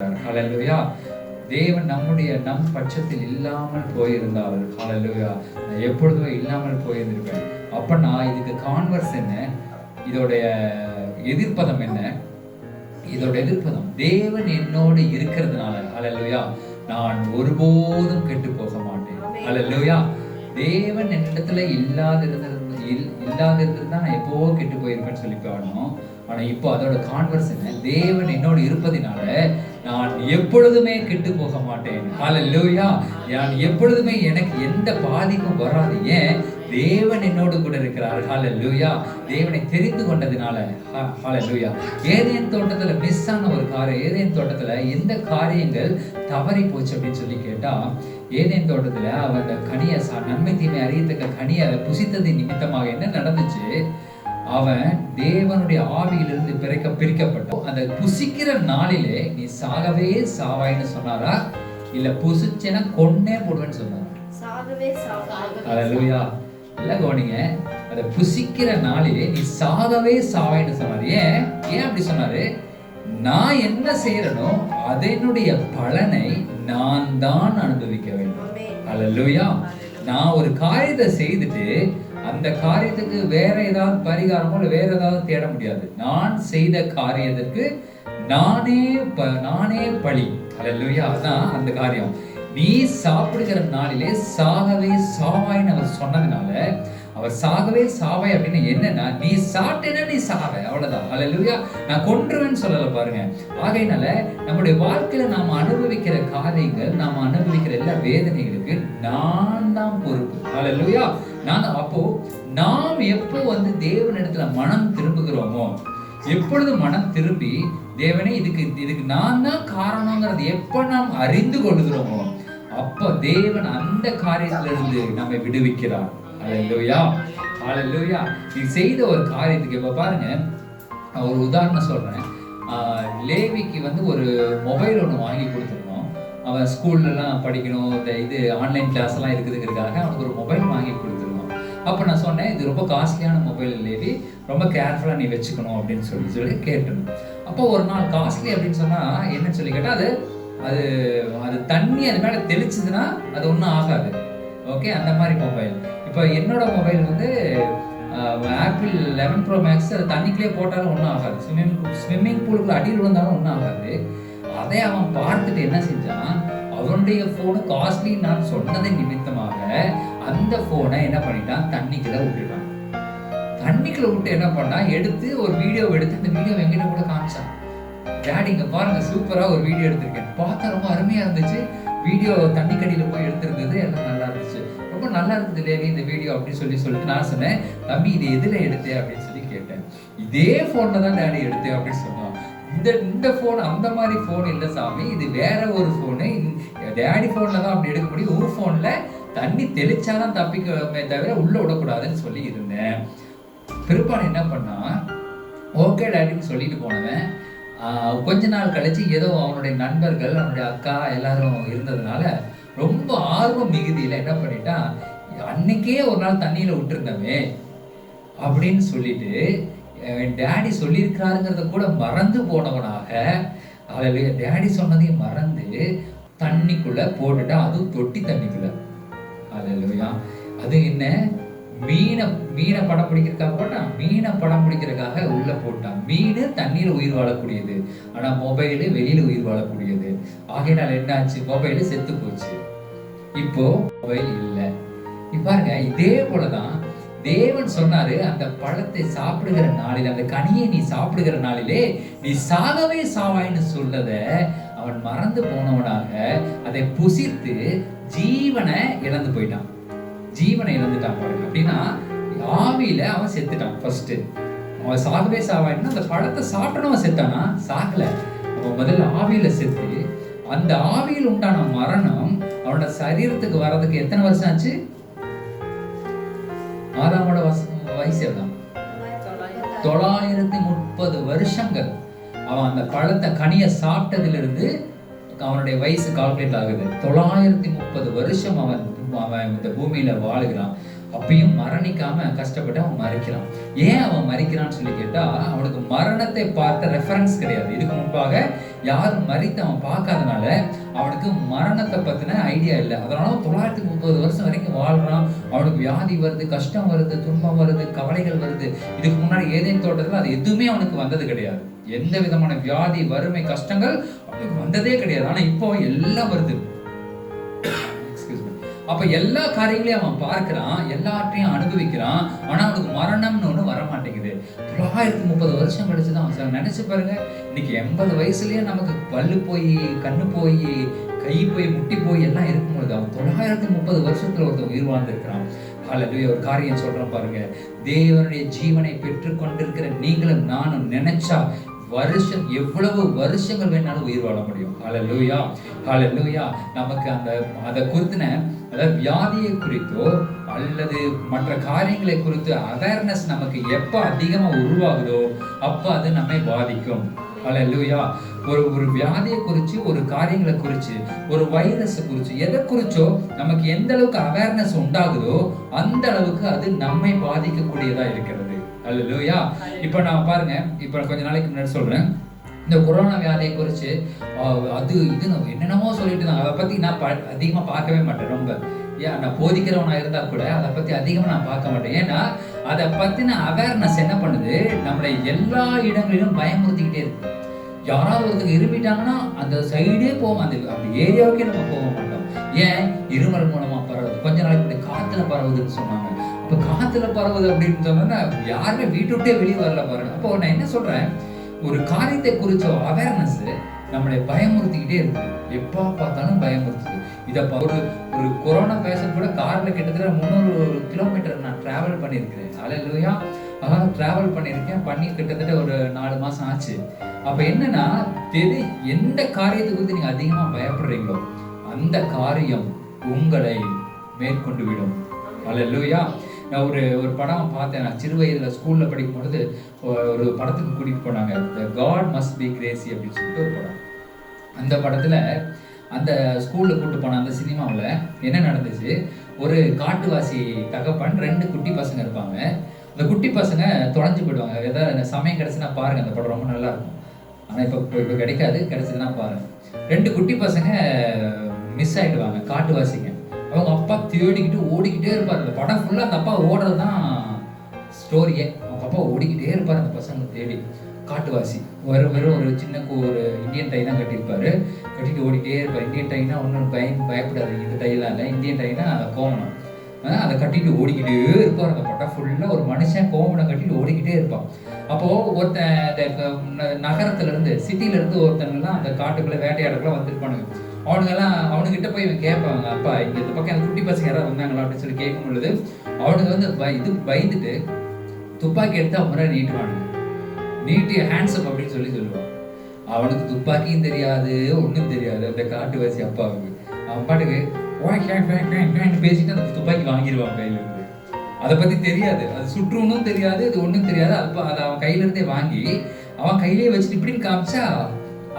ஹல்லேலூயா. தேவன் நம் பட்சத்தில் இல்லாமல் போயிருந்தால் ஹல்லேலூயா நான் எப்பொழுதுமே இல்லாமல் போயிருந்திருப்பேன். அப்பனா இதுக்கு கான்வர்ஸ் என்ன? இதோடைய எதிர்ப்பதம் என்ன? இதோட எதிர்ப்பதம் தேவன் என்னோடு இருக்கிறதுனால ஹல்லேலூயா நான் ஒருபோதும் கெட்டு போக மாட்டேன். ஹல்லேலூயா. தேவன் என்னிடத்துல இல்லாதிருந்தா நான் எப்போ கெட்டு போயிருப்பேன்னு சொல்லி பாடணும். ஆனா இப்போ அதோட கான்வர்ஸ் என்ன? தேவன் என்னோடு இருப்பதினால நான் எப்பொழுதுமே கெட்டு போக மாட்டேன். ஹல்லேலூயா. நான் எப்பொழுதுமே எனக்கு எந்த பாதிப்பும் வராது. ஏன்? தேவன் என்னோடு கூட இருக்கிறார். ஹல்லேலூயா. தேவனை தெரிந்து கொண்டதினால. ஹல்லேலூயா. ஏதேன் தோட்டத்துல மிஸ் ஆன ஒரு காரியம், ஏதேன் தோட்டத்துல எந்த காரியங்கள் தவறி போச்சு அப்படின்னு சொல்லி கேட்டா, ஏதேன் தோட்டத்துல அவன் கனியை நன்மை தீமை அறியத்தக்க கனியை புசித்தது நிமித்தமாக என்ன நடந்துச்சு? அவன் தேவனுடைய ஆவியிலிருந்து பிரிக்கப்பட்டோம். அந்த புசிக்கிற நாளிலே நீ சாகவே சாவாயின்னு சொன்னாரா, இல்ல புசிச்சேன்னா கொன்னே போடுவேன்னு சொன்னாரா? ஹல்லேலூயா. இல்ல கவனிங்க, அந்த புசிக்கிற நாளிலே நீ சாகவே சாவாயின்னு சொன்னாரு. ஏன் அப்படி சொன்னாரு? நான் என்ன செய்யறனோ அதனுடைய பலனை நான் தான் அனுபவிக்க வேண்டும். ஹல்லேலூயா. நான் ஒரு காரியத்தை செய்துட்டு அந்த காரியத்துக்கு வேற ஏதாவது பரிகாரமோ இல்லை வேற ஏதாவது தேட முடியாது. நான் செய்த காரியத்திற்கு நானே பழி. ஹல்லேலூயா. அதான் அந்த காரியம். நீ சாப்பிடுகிற நாளிலே சாகவே சாவாயின்னு அவர் சொன்னதுனால, அவர் சாகவே சாவாய் அப்படின்னு என்னன்னா, நீ சாப்பிட்டேன்னா நீ சாவ, அவ்வளவுதான். ஹல்லேலூயா. நான் கொன்றுவேன்னு சொல்லல பாருங்க. ஆகையினால நம்முடைய வாழ்க்கையில நாம் அனுபவிக்கிற காரியங்கள், நாம் அனுபவிக்கிற எல்லா வேதனைகளுக்கு நான் தான் பொறுப்பு. ஹல்லேலூயா. அப்போ நாம் எப்போ தேவனிடத்துல மனம் திரும்புகிறோமோ, எப்பொழுது மனம் திரும்பி தேவனே இதுக்கு நான் தான் காரணங்கிறது எப்ப நாம் அறிந்து கொள்கிறோமோ, அப்போ தேவன் அந்த காரியத்திலிருந்து நம்மை விடுவிக்கிறார். ஹல்லேலூயா. ஹல்லேலூயா. நீ செய்த ஒரு காரியத்துக்கு இப்ப பாருங்க, ஒரு உதாரணம் சொல்றேன். லேவிக்கு ஒரு மொபைல் ஒன்று வாங்கி கொடுத்துருக்கோம். அவன் ஸ்கூல்லலாம் படிக்கணும், இது ஆன்லைன் கிளாஸ் எல்லாம் இருக்குதுங்கிறதுக்காக அவனுக்கு ஒரு மொபைல் வாங்கி கொடுத்துருக்கோம். அப்போ நான் சொன்னேன், இது ரொம்ப காஸ்ட்லியான மொபைல் லேவி, ரொம்ப கேர்ஃபுல்லாக நீ வச்சுக்கணும் அப்படின்னு சொல்லி கேட்டணும். அப்போ ஒரு நாள் காஸ்ட்லி அப்படின்னு சொன்னா என்னன்னு சொல்லி கேட்டால், அது தண்ணி அது மேலே தெளிச்சதுன்னா அது ஒன்றும் ஆகாது. ஓகே, அந்த மாதிரி மொபைல். இப்போ என்னோட மொபைல் ஆப்பிள் 11 Pro Max, அது தண்ணிக்குள்ளே போட்டாலும் ஒன்றும் ஆகாது. ஸ்விம்மிங் பூலுக்குள்ள அடியில் விழுந்தாலும் ஒன்றும் ஆகாது. அதை அவன் பார்த்துட்டு என்ன செஞ்சான், அவனுடைய ஃபோனு காஸ்ட்லி நான் சொன்னதை நிமித்தமாக அந்த ஃபோனை என்ன பண்ணிட்டான், தண்ணிக்குள்ள விட்டுட்டான். தண்ணிக்குள்ள விட்டு என்ன பண்ணா, எடுத்து ஒரு வீடியோ எடுத்து அந்த வீடியோ எங்கிட்ட கூட காமிச்சான். டேடி இங்க பாருங்க, சூப்பரா ஒரு வீடியோ எடுத்திருக்கேன், பார்த்தா ரொம்ப அருமையா இருந்துச்சு, வீடியோ தண்ணிக்கடியில போய் எடுத்திருந்தது, எல்லாம் நல்லா இருந்துச்சு, ரொம்ப நல்லா இருந்தது லேவி இந்த வீடியோ அப்படின்னு சொல்லிட்டு நான் சொன்னேன், தம்பி இது எதுல எடுத்தேன் அப்படின்னு சொல்லி கேட்டேன். இதே போன்ல தான் டேடி எடுத்தேன் அப்படின்னு சொன்னான். இந்த போன் அந்த மாதிரி போன் இல்லை சாமி, இது வேற ஒரு போனு, டேடி போன்ல தான் அப்படி எடுக்க முடியும், ஒரு போன்ல தண்ணி தெளிச்சாதான் தப்பிக்கவே தவிர உள்ள விடக்கூடாதுன்னு சொல்லி இருந்தேன். பிற்பாடு என்ன பண்ணா, ஓகே டேடின்னு சொல்லிட்டு போனவன் கொஞ்ச நாள் கழிச்சு ஏதோ அவனுடைய நண்பர்கள், அவனுடைய அக்கா எல்லாரும் இருந்ததுனால ரொம்ப ஆர்வம் மிகுதியில என்ன பண்ணிட்டான், அன்னைக்கே ஒரு நாள் தண்ணியில விட்டுருந்தமே அப்படின்னு சொல்லிட்டு டேடி சொல்லியிருக்கிறாருங்கிறத கூட மறந்து போனவனாக, அதில் டேடி சொன்னதையும் மறந்து தண்ணிக்குள்ள போட்டுட்டா, அதுவும் தொட்டி தண்ணிக்குள்ள. ஹல்லேலூயா. அது என்ன, மீனை படம் பிடிக்கிறதுக்காக போட்டான், மீனை படம் பிடிக்கிறதுக்காக உள்ள போட்டான். மீன் தண்ணீர் உயிர் வாழக்கூடியது, ஆனா மொபைலு வெளியில உயிர் வாழக்கூடியது. ஆகையினால என்னாச்சு, மொபைலு செத்து போச்சு. இப்போ மொபைல் இல்லை. பாருங்க, இதே போலதான் தேவன் சொன்னாரு, அந்த பழத்தை சாப்பிடுகிற நாளில், அந்த கனியை நீ சாப்பிடுகிற நாளிலே நீ சாகவே சாவாயின்னு சொல்லத அவன் மறந்து போனவனாக அதை புசித்து ஜீவனை இழந்து போயிட்டான். ஜீவனை இழந்துட்டான் பாருங்க. அப்படின்னா ஆவியில அவன் செத்துட்டான். ஃபர்ஸ்ட் அவன் சாகவே சாவாயின்னா அந்த பழத்தை சாப்பிட்டவன் செத்தானா? சாகல. அவன் முதல்ல ஆவியில செத்து, அந்த ஆவியில் உண்டான மரணம் அவனோட சரீரத்துக்கு வர்றதுக்கு எத்தனை வருஷம் ஆச்சு? ஆதாமோட வயசு எல்லாம் 930 வருஷங்கள். அவன் அந்த பழத்தை கனியை சாப்பிட்டதிலிருந்து அவனுடைய வயசு கால்குலேட் ஆகுது. 930 வருஷம் அவன் இந்த பூமியில வாழுகிறான். அப்பயும் மரணிக்காம கஷ்டப்பட்டு அவன் மறிக்கிறான். ஏன் அவன் மறிக்கிறான்னு சொல்லி கேட்டா, அவனுக்கு மரணத்தை பார்த்த ரெஃபரன்ஸ் கிடையாது. இதுக்கு முன்பாக யாரும் மரித்து அவன் பார்க்காதனால அவனுக்கு மரணத்தை பத்தின ஐடியா இல்லை. அதனால 930 வருஷம் வரைக்கும் வாழ்றான். அவனுக்கு வியாதி வருது, கஷ்டம் வருது, துன்பம் வருது, கவலைகள் வருது. இதுக்கு முன்னாடி ஏதேன் தோட்டத்துல அது எதுவுமே அவனுக்கு வந்தது கிடையாது. எந்த விதமான வியாதி, வறுமை, கஷ்டங்கள் அவனுக்கு வந்ததே கிடையாது. ஆனா இப்போ எல்லாம் வருது. அப்ப எல்லா காரியங்களையும் அவன் பார்க்கிறான், எல்லாத்தையும் அனுபவிக்கிறான். ஆனா அவனுக்கு மரணம்னு ஒண்ணு வர மாட்டேங்குது. 930 வருஷம் கழிச்சுதான். நினைச்சு பாருங்க, இன்னைக்கு 80 வயசுலயே நமக்கு பல்லு போய், கண்ணு போய், கை போய், முட்டி போய் எல்லாம் இருக்கும்பொழுது அவன் 930 வருஷத்துல ஒருத்தன் உயிர் வாழ்ந்திருக்கிறான். ஹல்லேலூயா. ஒரு காரியம் சொல்றேன் பாருங்க, தேவனுடைய ஜீவனை பெற்றுக் கொண்டிருக்கிற நீங்களும் நானும் நினைச்சா வருஷம் எவ்வளவு வருஷங்கள் வேணாலும் உயிர் வாழ முடியும். ஹல்லேலூயா, ஹல்லேலூயா. நமக்கு அதை குறித்தின, அதாவது வியாதியை குறித்தோ அல்லது மற்ற காரியங்களை குறித்து அவேர்னஸ் நமக்கு எப்ப அதிகமா உருவாகுதோ அப்ப அது நம்மை பாதிக்கும். ஹல்லேலூயா. ஒரு வியாதியை குறிச்சு, ஒரு காரியங்களை குறிச்சு, ஒரு வைரஸ் குறிச்சு, எதை குறிச்சோ நமக்கு எந்த அளவுக்கு அவேர்னஸ் உண்டாகுதோ அந்த அளவுக்கு அது நம்மை பாதிக்கக்கூடியதா இருக்கிறது. ஹல்லேலூயா. இப்ப நான் பாருங்க, இப்ப கொஞ்ச நாளைக்கு முன்னாடி சொல்றேன், இந்த கொரோனா வியாதியை குறிச்சு அது இது என்னென்னமோ சொல்லிட்டு இருந்தாங்க. அதை பத்தி நான் அதிகமா பார்க்கவே மாட்டேன். ரொம்ப நான் போதிக்கிறவனா இருந்தா கூட அதை பத்தி அதிகமா நான் பார்க்க மாட்டேன். ஏன்னா அதை பத்தின அவேர்னஸ் என்ன பண்ணுது, நம்மளை எல்லா இடங்களிலும் பயமுறுத்திக்கிட்டே இருக்கு. யாராவது ஒருத்தங்க இருமிட்டாங்கன்னா அந்த சைடே போவோம், அந்த ஏரியாவுக்கே நம்ம போக மாட்டோம். ஏன்? இருமல் மூலமா பரவுது. கொஞ்ச நாளைக்கு காத்துல பரவுதுன்னு சொன்னாங்க. இப்ப காத்துல பரவுது அப்படின்னு சொன்னா யாருமே வீட்டு விட்டே வெளியே வரல பாருங்க. அப்போ நான் என்ன சொல்றேன், ஒரு காரியத்தை குறிச்ச அவேர்னஸ் நம்மளை பயமுறுத்திக்கிட்டே இருக்கு. எப்ப பார்த்தாலும் பயமுறுத்துது. இதை ஒரு கொரோனா பேஷண்ட் கூட கார்ல கிட்டத்தட்ட 300 கிலோமீட்டர் நான் டிராவல் பண்ணியிருக்கிறேன். ஹல்லேலூயா. டிராவல் பண்ணி கிட்டத்தட்ட ஒரு 4 மாசம் ஆச்சு. அப்ப என்னன்னா, எந்த காரியத்தை குறித்து நீங்க அதிகமா பயப்படுறீங்களோ அந்த காரியம் உங்களை மேற்கொண்டு விடும். ஹல்லேலூயா. நான் ஒரு படம் பார்த்தேன். நான் சிறு வயதுல ஸ்கூல்ல படிக்கும் பொழுது ஒரு படத்துக்கு கூட்டிட்டு போனாங்க. God Must Be Crazy அப்படின்னு சொல்லிட்டு ஒரு படம். அந்த படத்துல அந்த ஸ்கூல்ல கூட்டு போன அந்த சினிமாவில் என்ன நடந்துச்சு, ஒரு காட்டுவாசி தகப்பன் 2 குட்டி பசங்க இருப்பாங்க. அந்த குட்டி பசங்க தொலைஞ்சு போயிடுவாங்க. ஏதாவது சமயம் கிடைச்சுன்னா பாருங்க, அந்த படம் ரொம்ப நல்லா இருக்கும். ஆனா இப்போ கிடைக்காது, கிடைச்சதுன்னா பாருங்க. 2 குட்டி பசங்க மிஸ் ஆயிடுவாங்க, காட்டுவாசிங்க. அவங்க அப்பா தேடிக்கிட்டு ஓடிக்கிட்டே இருப்பார். அந்த படம் ஃபுல்லா அந்த அப்பா ஓடுறதுதான் ஸ்டோரியே. அவங்க அப்பா ஓடிக்கிட்டே இருப்பார் அந்த பசங்களை தேடி. காட்டுவாசி வெறும் ஒரு சின்ன ஒரு இந்தியன் டை தான் கட்டியிருப்பாரு. கட்டிட்டு ஓடிக்கிட்டே இருப்பார். இந்தியன் டைனா ஒன்றும் பயப்படாது, இந்த டைலாம் இல்லை. இந்தியன் டைனா கோமணம், அதை கட்டிட்டு ஓடிக்கிட்டே இருப்பார். அந்த படம் ஃபுல்லா ஒரு மனுஷன் கோமணம் கட்டிட்டு ஓடிக்கிட்டே இருப்பான். அப்போ ஒருத்தன் நகரத்துல இருந்து, சிட்டில இருந்து ஒருத்தங்கெல்லாம் அந்த காட்டுக்குள்ள வேட்டையாடுக்குள்ள வந்துருப்பானுங்க. அவனுக்கிட்ட போய் இவன் கேட்பாங்க, அப்பா இங்க இந்த பக்கம் குட்டி பசங்க யாராவது வந்தாங்களா அப்படின்னு சொல்லி கேட்கும் பொழுது அவனுக்கு பயந்துட்டு துப்பாக்கி எடுத்து அவன் முறை நீட்டி ஹேண்ட்ஸ் அப் அப்படின்னு சொல்லுவான். அவனுக்கு துப்பாக்கியும் தெரியாது, ஒண்ணும் தெரியாது அந்த காட்டுவாசி அப்பாவுக்கு. அவன் பாட்டுக்கு பேசிட்டு அந்த துப்பாக்கி வாங்கிடுவான் கையில இருந்து. அதை பத்தி தெரியாது, அது சுற்றுனும் தெரியாது, அது ஒண்ணும் தெரியாது. அதை அவன் கையில இருந்தே வாங்கி அவன் கையிலேயே வச்சுட்டு இப்படின்னு காமிச்சா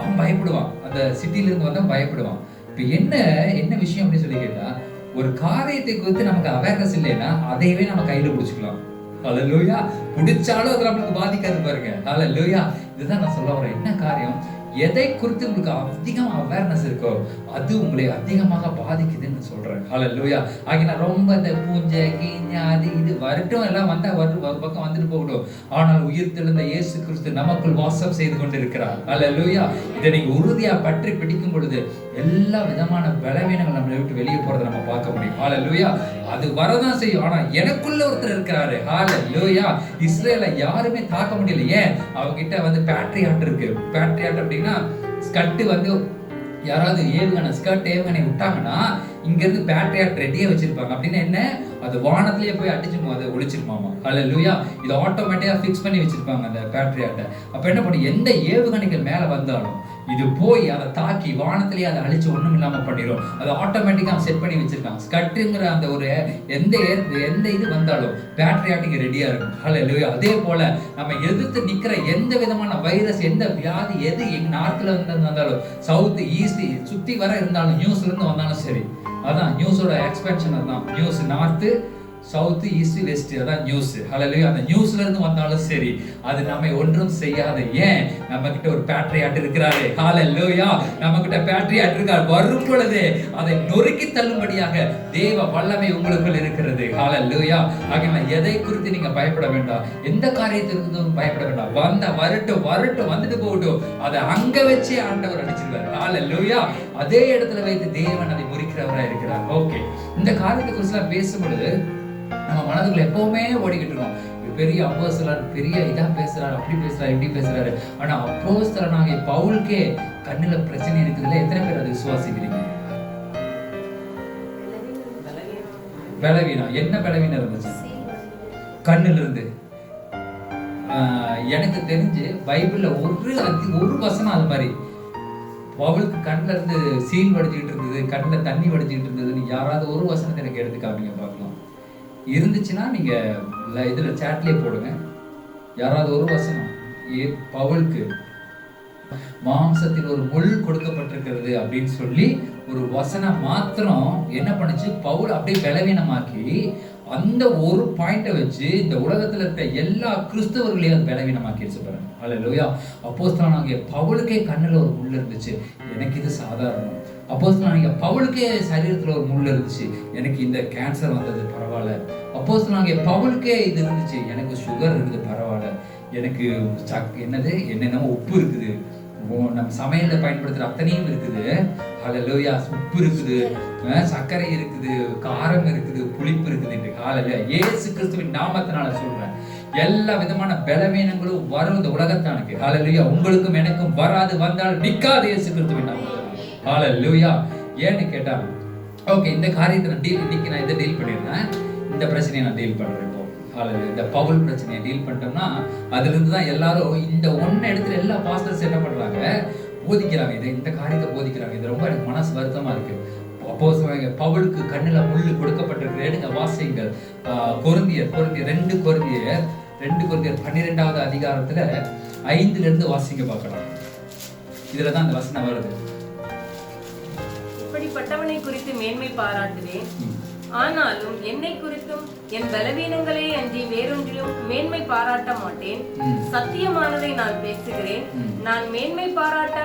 அவன் பயப்படுவான். அந்த சிட்டில இருந்து வந்தா பயப்படுவான். இப்ப என்ன விஷயம் அப்படின்னு சொல்லி கேட்டா, ஒரு காரியத்தை குறித்து நமக்கு அவேர்னஸ் இல்லைன்னா அதையவே நம்ம கையில பிடிச்சிக்கலாம். ஹல்லேலூயா. பிடிச்சாலும் அது நம்மளுக்கு பாதிக்காது பாருங்க. ஹல்லேலூயா. இதுதான் நான் சொல்ல வரேன். என்ன காரியம், எதை குறித்து உங்களுக்கு அதிகமா அவேர்னஸ் இருக்கோ அது உங்களை அதிகமாக பாதிக்குதுன்னு சொல்றேன். ஹல்லேலூயா. ஆகினா ரொம்ப இந்த பூஞ்சை கீஞ்ச அது இது வரட்டும், எல்லாம் வந்தா ஒரு பக்கம் வந்துட்டு போகட்டும். ஆனால் உயிர் தெழுந்த இயேசு கிறிஸ்து நமக்குள் வாசம் செய்து கொண்டிருக்கிறார். ஹல்லேலூயா. இதை நீங்க உறுதியா பற்றி பிடிக்கும் பொழுது எல்லா விதமான பலவீனங்கள் நம்மளை விட்டு வெளியே போறதை நம்ம பார்க்க முடியும். ஹல்லேலூயா. அது வரதான் செய்யும். ஆனா எனக்குள்ள ஒருத்தர் இருக்கிறாரு. ஹல்லேலூயா. இஸ்ரேலை யாருமே தாக்க முடியல. ஏன்? அவங்க கிட்ட பேட்ரியாட் இருக்கு. பேட்ரியாட் அப்படின்னா ஸ்கட் யாராவது ஏவுகணை விட்டாங்கன்னா இங்க இருந்து பேட்ரியாட் ரெடியா வச்சிருப்பாங்க. அப்படின்னா என்ன, அது வானத்திலேயே போய் அடிச்சுமோ, அதை ஒழிச்சிருமாமா. ஹல்லேலூயா. இது ஆட்டோமேட்டிக்கா ஃபிக்ஸ் பண்ணி வச்சிருப்பாங்க அந்த பேட்ரியாட்டை. அப்ப என்ன பண்ணும், எந்த ஏவுகணைகள் மேல வந்தாலும் இது போய் அதை தாக்கி வானத்திலேயே அதை அழிச்சு ஒண்ணும் இல்லாம பண்ணிடும். அதை ஆட்டோமேட்டிக்கா செட் பண்ணி வச்சிருக்காங்க. ஸ்கட்டுங்கிற அந்த ஒரு எந்த இது வந்தாலும் பேட்ரியாட்டிக் ரெடியா இருக்கும். ஹல்லேலூயா. அதே போல நம்ம எதிர்த்து நிக்கிற எந்த விதமான வைரஸ், எந்த வியாதி, எது எங்க நார்த்ல வந்தாலும், சவுத் ஈஸ்ட் சுத்தி வர இருந்தாலும், நியூஸ்ல இருந்து வந்தாலும் சரி, அதான் நியூஸோட எக்ஸ்பென்ஷன். அதான் news north south east west, அதான் நியூஸ். ஹல்லேலூயா. அந்த நியூஸ்ல இருந்து வந்தாலும் சரி, அது நம்மை ஒன்றும் செய்யாது. ஏன்? நம்ம கிட்ட ஒரு பேட்ரியாட் இருக்கிறாரு. ஹல்லேலூயா. நம்ம கிட்ட பேட்ரியாட் இருக்கார். வரும் பொழுது அதை நொறுக்கி தள்ளும்படியாக தேவ வல்லமை உங்களுக்குள் இருக்கிறது. ஹல்லேலூயா. ஆகையால எதை குறித்து நீங்க பயப்பட வேண்டாம், எந்த காரியத்திற்கும் பயப்பட வேண்டாம். வரட்டும் வந்துட்டு போகட்டும், அதை அங்க வச்சு ஆண்டவர் அடிச்சிருவார். ஹல்லேலூயா. அதே இடத்துல வைத்து தேவன் அதை முறிக்கிறவரா இருக்கிறார். ஓகே, இந்த காரியத்தை குறித்து பேசும்பொழுது நம்ம மனதுக்குள்ள எப்பவுமே ஓடிக்கிட்டு இருக்கோம். பெரிய அப்போஸ்தலர், பெரிய இதா பேசுறாரு, அப்படி பேசுறாரு, இப்படி பேசுறாரு. ஆனா அப்போஸ்தலனாகிய பவுலுக்கே கண்ணுல பிரச்சனை இருக்குதுல்ல. எத்தனை பேர் அதை விசுவாசிக்கிறீங்க? பலவீனம். என்ன பலவீனம் இருந்துச்சு? கண்ணுல இருந்து. எனக்கு தெரிஞ்சு பைபிள்ல ஒரு வசனம் அது மாதிரி பவுலுக்கு கண்ணுல இருந்து சீல் வடிச்சுக்கிட்டு இருந்தது, கண்ணுல தண்ணி வடிச்சுக்கிட்டு இருந்ததுன்னு யாராவது ஒரு வசனத்தை எனக்கு எடுத்துக்காமீங்க பார்க்கலாம். இருந்துச்சுன்னா நீங்க இதுல சாட்லயே போடுங்க. யாராவது ஒரு வசனம். பவுலுக்கு மாம்சத்தில் ஒரு முள் கொடுக்கப்பட்டிருக்கிறது அப்படின்னு சொல்லி ஒரு வசனம் மாத்திரம் என்ன பண்ணுச்சு? பவுல் அப்படியே பலவீனமாக்கி அந்த ஒரு பாயிண்ட வச்சு இந்த உலகத்துல இருக்க எல்லா கிறிஸ்தவர்களையும் அது பலவீனமாக்கிடுச்சு பாருங்க. ஹல்லேலூயா. அப்போஸ்தலனாகிய பவுலுக்கே கண்ணுல ஒரு முள் இருந்துச்சு, எனக்கு இது சாதாரணம். அப்போஸ்தலனாகிய பவுலுக்கே சரீரத்துல ஒரு முள் இருந்துச்சு, எனக்கு இந்த கேன்சர் வந்தது பரவாயில்ல. அப்போஸ்தலனாகிய பவுலுக்கே இது இருந்துச்சு, எனக்கு சுகர் இருக்குது பரவாயில்ல, எனக்கு என்னென்ன உப்பு இருக்குது, நம்ம சமையல்ல பயன்படுத்துற அத்தனையும் இருக்குது. ஹல்லேலூயா. உப்பு இருக்குது, சர்க்கரை இருக்குது, காரம் இருக்குது, புளிப்பு இருக்குது. ஹல்லேலூயா. இயேசு கிறிஸ்துவின் நாமத்தினால சொல்றேன், எல்லா விதமான பலவீனங்களும் வரும் இந்த உலகத்தானுக்கு. ஹல்லேலூயா. உங்களுக்கும் எனக்கும் வராது, வந்தால் நிக்காது இயேசு கிறிஸ்துவின் நாமத்தினால. ஹல்லேலூயா. ஏன்னு கேட்டா, ஓகே, இந்த காரியத்தை இன்னைக்கு நான் இதை டீல் பண்ணிடுறேன், இந்த பிரச்சனையை நான் டீல் பண்றேன். இந்த பவுல் பிரச்சனையை டீல் பண்ணிட்டோம்னா அதுல இருந்து தான் எல்லாரும் இந்த ஒன்னு இடத்துல எல்லா பாஸ்டர்ஸ் என்ன பண்றாங்க, போதிக்கிறாங்க. இந்த காரியத்தை போதிக்கிறாங்க. இது ரொம்ப எனக்கு மனசு வருத்தமா இருக்கு. பவுலுக்கு கண்ணுல முள்ளு கொடுக்கப்பட்டிருக்கிற வாசியங்கள். கொரிந்தியர் 2 கொரிந்தியர் 12வது அதிகாரத்துல 5ல இருந்து வாசிங்க பார்க்கலாம். இதுலதான் அந்த வசனம் வருது. இப்படிப்பட்டவனை குறித்து மேன்மை பாராட்டுவேன், ஆனாலும் என்னை குறித்தும் என் பலவீனங்களே அன்றி வேறொன்றிலும் மேன்மை பாராட்ட மாட்டேன். சத்தியமானதை நான் பேசுகிறேன். நான் மேன்மை பாராட்ட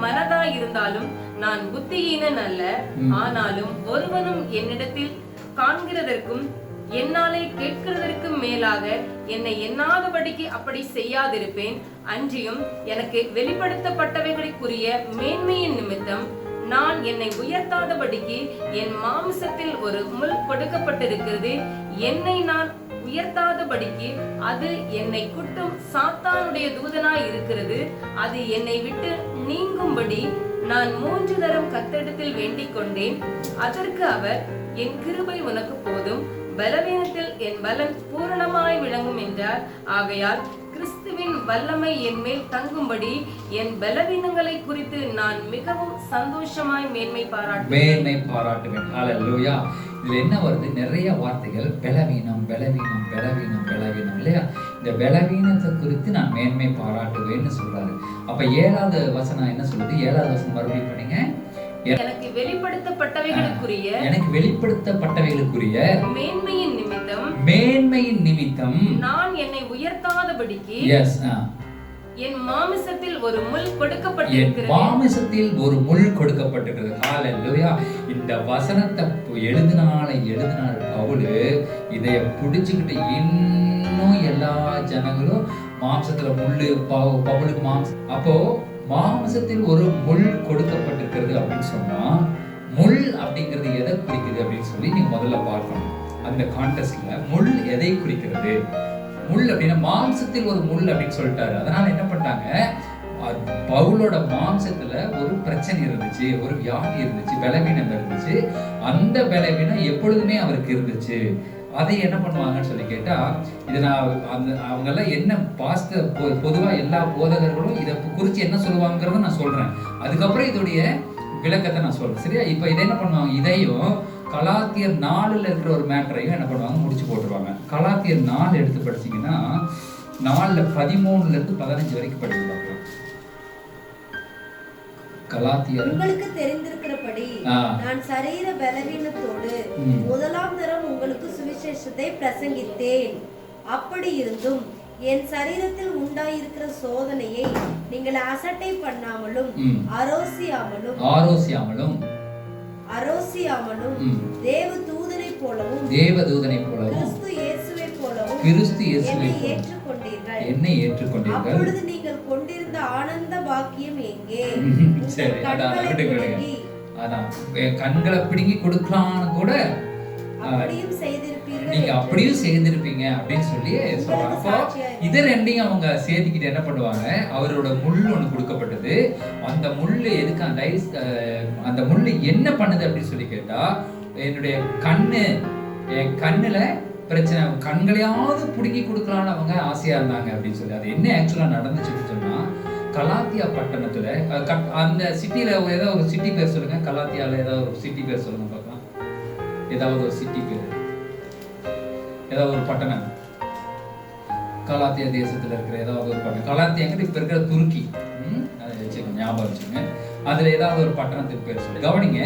மனதாய் இருந்தாலும் நான் புத்தியீனன் அல்ல. ஆனாலும் ஒருவனும் என்னிடத்தில் காண்கிறதற்கும் என்னாலே கேட்கிறதற்கும் மேலாக என்னை எண்ணாதபடிக்கு அப்படி செய்யாதிருப்பேன். அன்றியும் எனக்கு வெளிப்படுத்தப்பட்டவைகளுக்குரிய மேன்மையின் நிமித்தம் நான் என்னை உயர்த்தாதபடிக்கு என் மாம்சத்தில் ஒரு முள் கொடுக்கப்பட்டிருக்கிறது. என்னை நான் உயர்த்தாதபடிக்கு அது என்னை குட்டும் சாத்தானுடைய தூதனாய் இருக்கிறது. அது என்னை விட்டு நீங்கும்படி நான் 3 தரம் கர்த்தரிடத்தில் வேண்டிக் கொண்டேன். அதற்கு அவர், என் கிருபை உனக்கு போதும், பலவீனத்தில் என் பலன் பூரணமாய் விளங்கும் என்றார். ஆகையால் கிறிஸ்துவின் வல்லமை என் மேல் தங்கும்படி என் பலவீனங்களை குறித்து நான் மிகவும் சந்தோஷமாய் மேன்மை பாராட்டுவேன். ஹல்லேலூயா. இதுல என்ன வருது? நிறைய வார்த்தைகள் பலவீனம் பலவீனம் பலவீனம் பலவீனம் இல்லையா? இந்த பலவீனத்தை குறித்து நான் மேன்மை பாராட்டுவேன்னு சொல்றாரு. அப்ப 7வது வசனம் என்ன சொல்லுது? 7வது வசனம் மறுபடியும் பண்ணீங்க. எனக்கு வெளிப்படுத்தப்பட்டவைகளுக்குரிய மேன்மையின் நிமித்தம் நான் என்னை உயர்த்தாதபடிக்கு என் மாமிசத்தில் ஒரு முள் கொடுக்கப்பட்டிருக்கிறது. ஹல்லேலூயா. இந்த வசனத்தை எழுதினால பவுல் இதைய புடிச்சுக்கிட்டு இன்னும் எல்லா ஜனங்களும் மாம்சத்துல முள்ளு, பவுலுக்கு மாம்சம். அப்போ மாம்சத்தில் ஒரு முள் கொடுக்கப்பட்டிருக்கிறது அப்படின்னு சொன்னா, முள் அப்படிங்கிறது எதை குறிக்குது அப்படின்னு சொல்லி நீங்க முதல்ல பார்க்கணும். அந்த கான்டெக்ஸ்ட்ல முள் எதை குறிக்கிறது? முள் அப்படின்னா மாம்சத்தில் ஒரு முள் அப்படின்னு சொல்லிட்டாரு. அதனால என்ன பண்ணிட்டாங்க, பவுலோட மாம்சத்துல ஒரு பிரச்சனை இருந்துச்சு, ஒரு வியாதி இருந்துச்சு, பலவீனம் இருந்துச்சு. அந்த பலவீனம் எப்பொழுதுமே அவருக்கு இருந்துச்சு. அதை என்ன பண்ணுவாங்கன்னு சொல்லி கேட்டா, இதை நான் அவங்க எல்லாம் என்ன பொதுவா எல்லா போதகர்களும் இதை குறிச்சு என்ன சொல்லுவாங்கிறத நான் சொல்றேன். அதுக்கப்புறம் இதோடைய விளக்கத்தை நான் சொல்றேன். சரியா? இப்ப இதை என்ன பண்ணுவாங்க, இதையும் கலாத்தியர் 4ல இருக்கிற ஒரு மேட்டரையும் என்ன பண்ணுவாங்க, முடிச்சு போட்டுருவாங்க. கலாத்தியர் 4 எடுத்து படிச்சீங்கன்னா 4ல 13ல இருந்து 15 வரைக்கும் படிச்சு பார்க்கலாம். கலாத்தியர் உங்களுக்கு தெரிந்திருக்கிறபடி நான் சரீர பலவீனத்தோடு முதலாம் தரம் உங்களுக்கு சுவிசேஷத்தை பிரசங்கித்தேன். அப்படி இருந்தும் என் சரீரத்தில் உண்டாயிருக்கிற சோதனையை நீங்கள் அசட்டை பண்ணாமலும் அரோசியாமலும் தேவ தூதனை போலவும் கிறிஸ்து இயேசுவை போலவும் என்னை ஏற்றுக்கொண்டீர்கள். அப்பொழுது நீங்கள் கொண்டிருந்த ஆனந்த பாக்கியம் எங்கே? சரி, அதான் கண்களை பிடுங்கி கொடுக்கலான்னு கூட நீங்க அப்படியும் செய்திருப்பீங்க அப்படின்னு சொல்லி சொல்றாங்க. அப்போ இதை ரெண்டையும் அவங்க சேர்த்துக்கிட்டு என்ன பண்ணுவாங்க, அவரோட முள் ஒண்ணு கொடுக்கப்பட்டது. அந்த முள்ளு எதுக்கு, அந்த முள்ளு என்ன பண்ணுது அப்படின்னு சொல்லி கேட்டா, என்னுடைய என் கண்ணுல பிரச்சனை, கண்களையாவது பிடுங்கி கொடுக்கலான்னு அவங்க ஆசையா இருந்தாங்க அப்படின்னு சொல்லி. அது என்ன ஆக்சுவலா நடந்துச்சுன்னு சொன்னா, கலாத்தியா பட்டணத்துல அந்த சிட்டில ஏதாவது ஒரு சிட்டி பேர் சொல்லுங்க. கலாத்தியால ஏதாவது ஒரு சிட்டி பேர் சொல்லுங்க பார்க்கலாம். ஏதாவது ஒரு சிட்டி பேர், ஏதாவது ஒரு பட்டணம், கலாத்தியா தேசத்துல இருக்கிற ஏதாவது ஒரு பட்டணம். கலாத்தியாங்கிறது இப்ப இருக்கிற துருக்கி, அதை வச்சுக்கோங்க, ஞாபகம் வச்சுங்க. அதுல ஏதாவது ஒரு பட்டணத்துக்கு பேர் சொல்லி கவனிங்க.